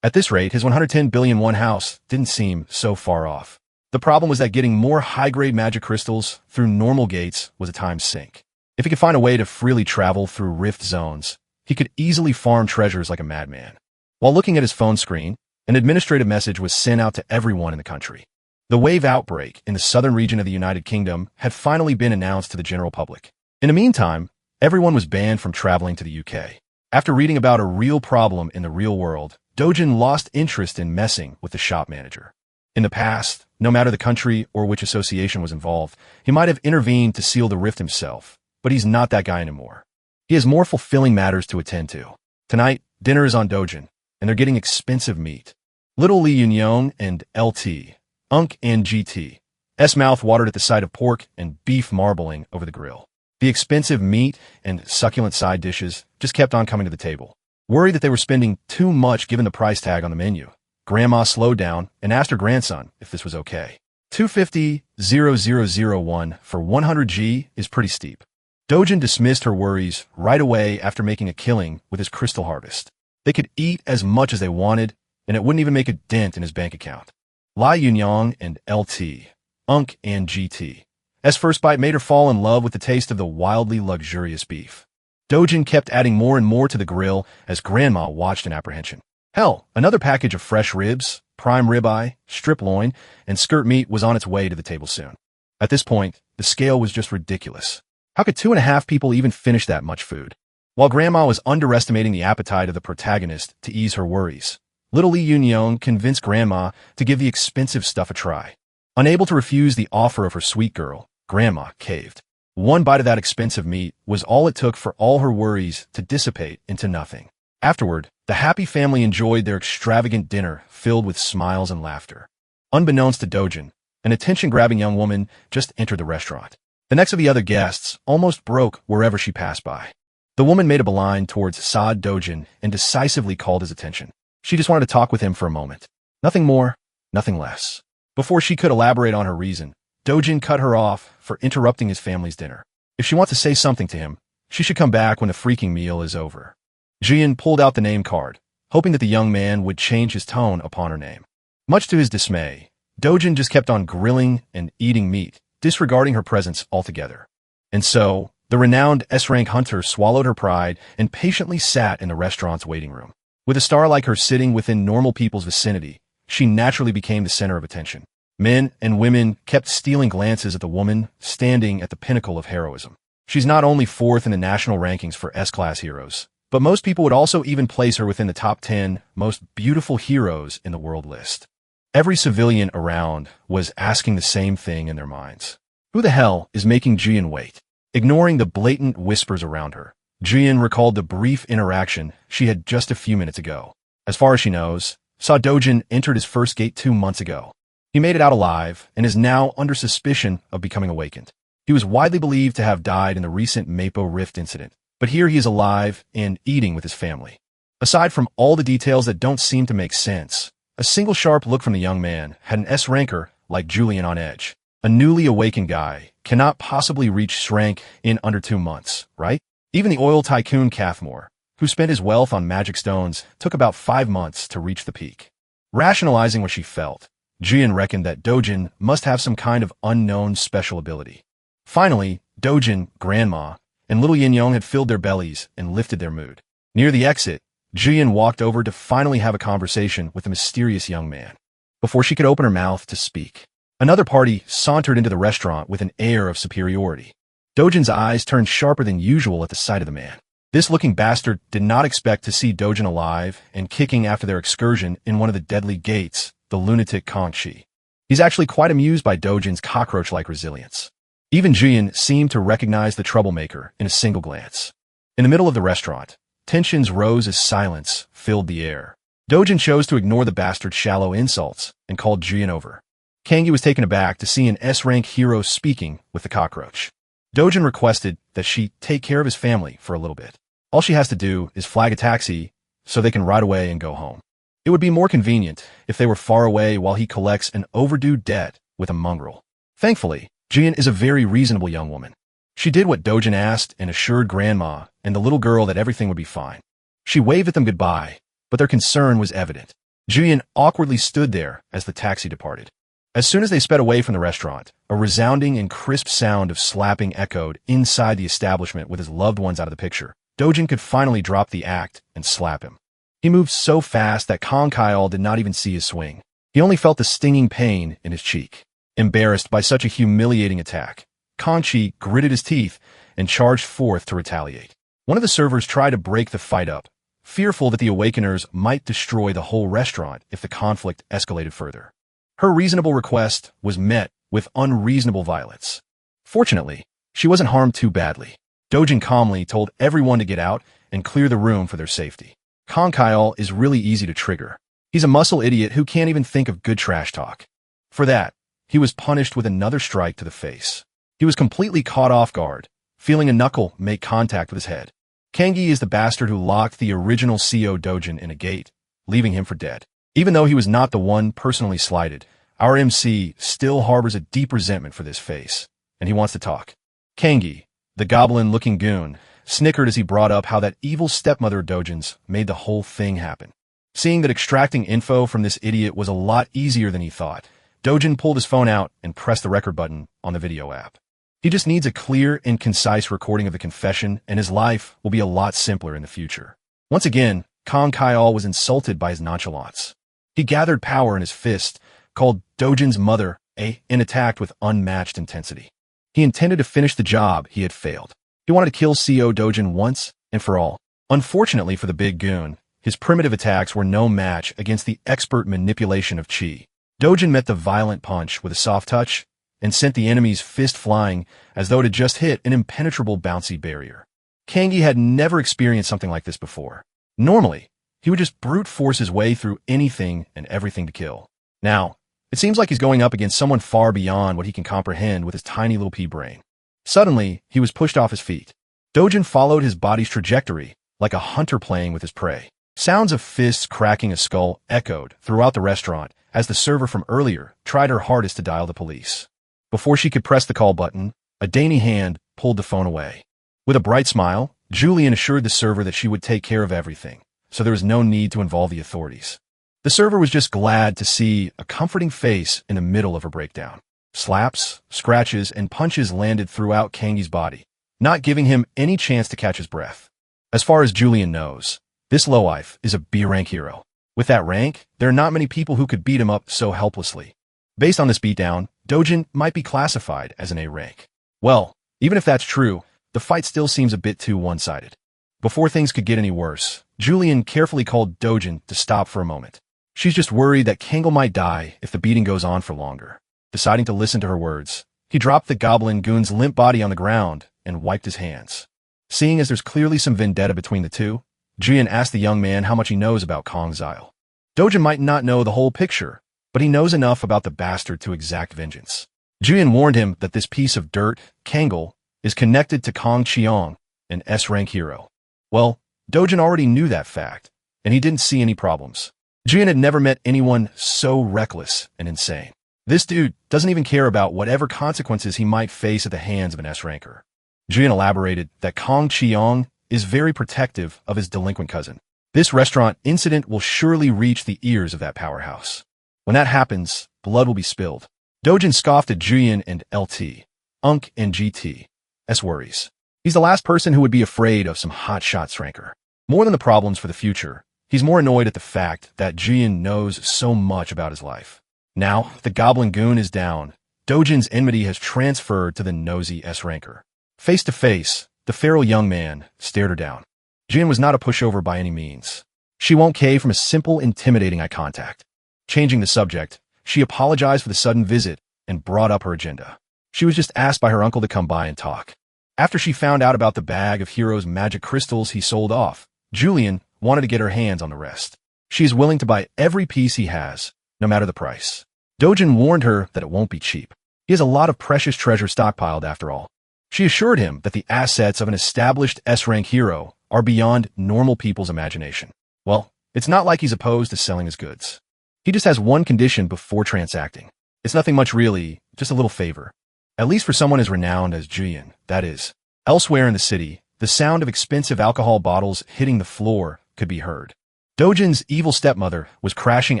At this rate, his 110 billion won house didn't seem so far off. The problem was that getting more high-grade magic crystals through normal gates was a time sink. If he could find a way to freely travel through rift zones, he could easily farm treasures like a madman. While looking at his phone screen, an administrative message was sent out to everyone in the country. The wave outbreak in the southern region of the United Kingdom had finally been announced to the general public. In the meantime, everyone was banned from traveling to the UK. After reading about a real problem in the real world, Dojin lost interest in messing with the shop manager. In the past, no matter the country or which association was involved, he might have intervened to seal the rift himself, but he's not that guy anymore. He has more fulfilling matters to attend to. Tonight, dinner is on Dojin, and they're getting expensive meat. Little Lee Yun and LT, Unk and GT, S mouth watered at the sight of pork and beef marbling over the grill. The expensive meat and succulent side dishes just kept on coming to the table. Worried that they were spending too much given the price tag on the menu, Grandma slowed down and asked her grandson if this was okay. 250,001 for 100G is pretty steep. Dojin dismissed her worries right away after making a killing with his crystal harvest. They could eat as much as they wanted, and it wouldn't even make a dent in his bank account. Lai Yunyang and LT, Unk and GT. S first bite made her fall in love with the taste of the wildly luxurious beef. Dojin kept adding more and more to the grill as Grandma watched in apprehension. Hell, another package of fresh ribs, prime ribeye, strip loin, and skirt meat was on its way to the table soon. At this point, the scale was just ridiculous. How could 2.5 people even finish that much food? While Grandma was underestimating the appetite of the protagonist to ease her worries, little Lee Yun-young convinced Grandma to give the expensive stuff a try. Unable to refuse the offer of her sweet girl, Grandma caved. One bite of that expensive meat was all it took for all her worries to dissipate into nothing. Afterward, the happy family enjoyed their extravagant dinner filled with smiles and laughter. Unbeknownst to Dojin, an attention-grabbing young woman just entered the restaurant. The necks of the other guests almost broke wherever she passed by. The woman made a beeline towards Saad Dojin and decisively called his attention. She just wanted to talk with him for a moment. Nothing more, nothing less. Before she could elaborate on her reason, Dojin cut her off for interrupting his family's dinner. If she wants to say something to him, she should come back when the freaking meal is over. Jian pulled out the name card, hoping that the young man would change his tone upon her name. Much to his dismay, Dojin just kept on grilling and eating meat, disregarding her presence altogether. And so, the renowned S-rank hunter swallowed her pride and patiently sat in the restaurant's waiting room. With a star like her sitting within normal people's vicinity, she naturally became the center of attention. Men and women kept stealing glances at the woman standing at the pinnacle of heroism. She's not only fourth in the national rankings for S-class heroes, but most people would also even place her within the top 10 most beautiful heroes in the world list. Every civilian around was asking the same thing in their minds. Who the hell is making Jian wait? Ignoring the blatant whispers around her, Jian recalled the brief interaction she had just a few minutes ago. As far as she knows, Sa Dojin entered his first gate 2 months ago. He made it out alive and is now under suspicion of becoming awakened. He was widely believed to have died in the recent Mapo Rift incident, but here he is alive and eating with his family. Aside from all the details that don't seem to make sense, a single sharp look from the young man had an S-ranker like Julian on edge. A newly awakened guy cannot possibly reach S-rank in under 2 months, right? Even the oil tycoon Cathmore, who spent his wealth on magic stones, took about 5 months to reach the peak. Rationalizing what she felt, Jian reckoned that Dojin must have some kind of unknown special ability. Finally, Dojin, Grandma, and little Yin-young had filled their bellies and lifted their mood. Near the exit, Jian walked over to finally have a conversation with the mysterious young man. Before she could open her mouth to speak, another party sauntered into the restaurant with an air of superiority. Dojin's eyes turned sharper than usual at the sight of the man. This looking bastard did not expect to see Dojin alive and kicking after their excursion in one of the deadly gates, the lunatic Kangxi. He's actually quite amused by Dojin's cockroach-like resilience. Even Jian seemed to recognize the troublemaker in a single glance. In the middle of the restaurant, tensions rose as silence filled the air. Dojin chose to ignore the bastard's shallow insults and called Jian over. Kangi was taken aback to see an S-rank hero speaking with the cockroach. Dojin requested that she take care of his family for a little bit. All she has to do is flag a taxi so they can ride away and go home. It would be more convenient if they were far away while he collects an overdue debt with a mongrel. Thankfully, Jian is a very reasonable young woman. She did what Dojin asked and assured Grandma and the little girl that everything would be fine. She waved at them goodbye, but their concern was evident. Jian awkwardly stood there as the taxi departed. As soon as they sped away from the restaurant, a resounding and crisp sound of slapping echoed inside the establishment with his loved ones out of the picture. Dojin could finally drop the act and slap him. He moved so fast that Kong Kyle did not even see his swing. He only felt the stinging pain in his cheek. Embarrassed by such a humiliating attack, Kangxi gritted his teeth and charged forth to retaliate. One of the servers tried to break the fight up, fearful that the Awakeners might destroy the whole restaurant if the conflict escalated further. Her reasonable request was met with unreasonable violence. Fortunately, she wasn't harmed too badly. Dojin calmly told everyone to get out and clear the room for their safety. Kong Kyle is really easy to trigger. He's a muscle idiot who can't even think of good trash talk. For that, he was punished with another strike to the face. He was completely caught off guard, feeling a knuckle make contact with his head. Kangi is the bastard who locked the original CO Dojin in a gate, leaving him for dead. Even though he was not the one personally slighted, our MC still harbors a deep resentment for this face, and he wants to talk. Kangi, the goblin-looking goon, snickered as he brought up how that evil stepmother of Dojin's made the whole thing happen. Seeing that extracting info from this idiot was a lot easier than he thought, Dojin pulled his phone out and pressed the record button on the video app. He just needs a clear and concise recording of the confession, and his life will be a lot simpler in the future. Once again, Kong Kaiol was insulted by his nonchalance. He gathered power in his fist, called Dojin's mother and attacked with unmatched intensity. He intended to finish the job he had failed. He wanted to kill CO Dojin once and for all. Unfortunately for the big goon, his primitive attacks were no match against the expert manipulation of chi. Dojin met the violent punch with a soft touch and sent the enemy's fist flying as though it had just hit an impenetrable bouncy barrier. Kangi had never experienced something like this before. Normally, he would just brute force his way through anything and everything to kill. Now, it seems like he's going up against someone far beyond what he can comprehend with his tiny little pea brain. Suddenly, he was pushed off his feet. Dojin followed his body's trajectory like a hunter playing with his prey. Sounds of fists cracking a skull echoed throughout the restaurant as the server from earlier tried her hardest to dial the police. Before she could press the call button, a dainty hand pulled the phone away. With a bright smile, Julian assured the server that she would take care of everything, so there was no need to involve the authorities. The server was just glad to see a comforting face in the middle of her breakdown. Slaps, scratches, and punches landed throughout Kangi's body, not giving him any chance to catch his breath. As far as Julian knows, this lowlife is a B-rank hero. With that rank, there are not many people who could beat him up so helplessly. Based on this beatdown, Dojin might be classified as an A rank. Well, even if that's true, the fight still seems a bit too one-sided. Before things could get any worse, Julian carefully called Dojin to stop for a moment. She's just worried that Kangol might die if the beating goes on for longer. Deciding to listen to her words, he dropped the goblin goon's limp body on the ground and wiped his hands. Seeing as there's clearly some vendetta between the two, Julian asked the young man how much he knows about Kong Zile. Dojin might not know the whole picture, but he knows enough about the bastard to exact vengeance. Julian warned him that this piece of dirt, Kangol, is connected to Kong Chiong, an S-rank hero. Well, Dojin already knew that fact, and he didn't see any problems. Julian had never met anyone so reckless and insane. This dude doesn't even care about whatever consequences he might face at the hands of an S-ranker. Julian elaborated that Kong Chiong is very protective of his delinquent cousin. This restaurant incident will surely reach the ears of that powerhouse. When that happens, blood will be spilled. Dojin scoffed at Julian and LT, Unk and GT's worries. He's the last person who would be afraid of some hotshot S-ranker. More than the problems for the future, he's more annoyed at the fact that Julian knows so much about his life. Now, the goblin goon is down. Dojin's enmity has transferred to the nosy S-ranker. Face to face, the feral young man stared her down. Julian was not a pushover by any means. She won't cave from a simple, intimidating eye contact. Changing the subject, she apologized for the sudden visit and brought up her agenda. She was just asked by her uncle to come by and talk. After she found out about the bag of Hero's magic crystals he sold off, Julian wanted to get her hands on the rest. She is willing to buy every piece he has, no matter the price. Dojin warned her that it won't be cheap. He has a lot of precious treasure stockpiled after all. She assured him that the assets of an established S-rank hero are beyond normal people's imagination. Well, it's not like he's opposed to selling his goods. He just has one condition before transacting. It's nothing much really, just a little favor. At least for someone as renowned as Julian, that is. Elsewhere in the city, the sound of expensive alcohol bottles hitting the floor could be heard. Dojin's evil stepmother was crashing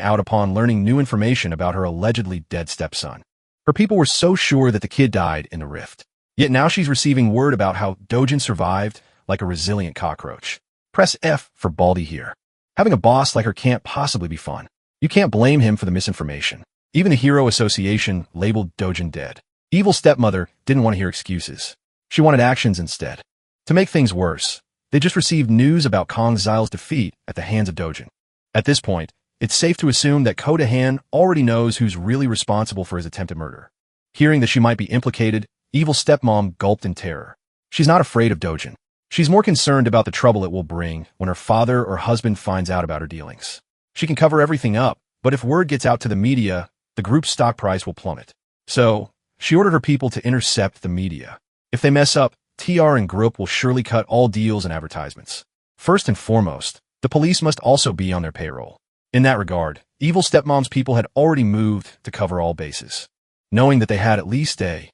out upon learning new information about her allegedly dead stepson. Her people were so sure that the kid died in the rift. Yet now she's receiving word about how Dojin survived like a resilient cockroach. Press F for Baldy here. Having a boss like her can't possibly be fun. You can't blame him for the misinformation. Even the Hero Association labeled Dojin dead. Evil stepmother didn't want to hear excuses. She wanted actions instead. To make things worse, they just received news about Kong Zile's defeat at the hands of Dojin. At this point, it's safe to assume that Kodahan already knows who's really responsible for his attempted murder. Hearing that she might be implicated, evil stepmom gulped in terror. She's not afraid of Dojin. She's more concerned about the trouble it will bring when her father or husband finds out about her dealings. She can cover everything up, but if word gets out to the media, the group's stock price will plummet. So, she ordered her people to intercept the media. If they mess up, TR and Group will surely cut all deals and advertisements. First and foremost, the police must also be on their payroll. In that regard, Evil Stepmom's people had already moved to cover all bases. Knowing that they had at least a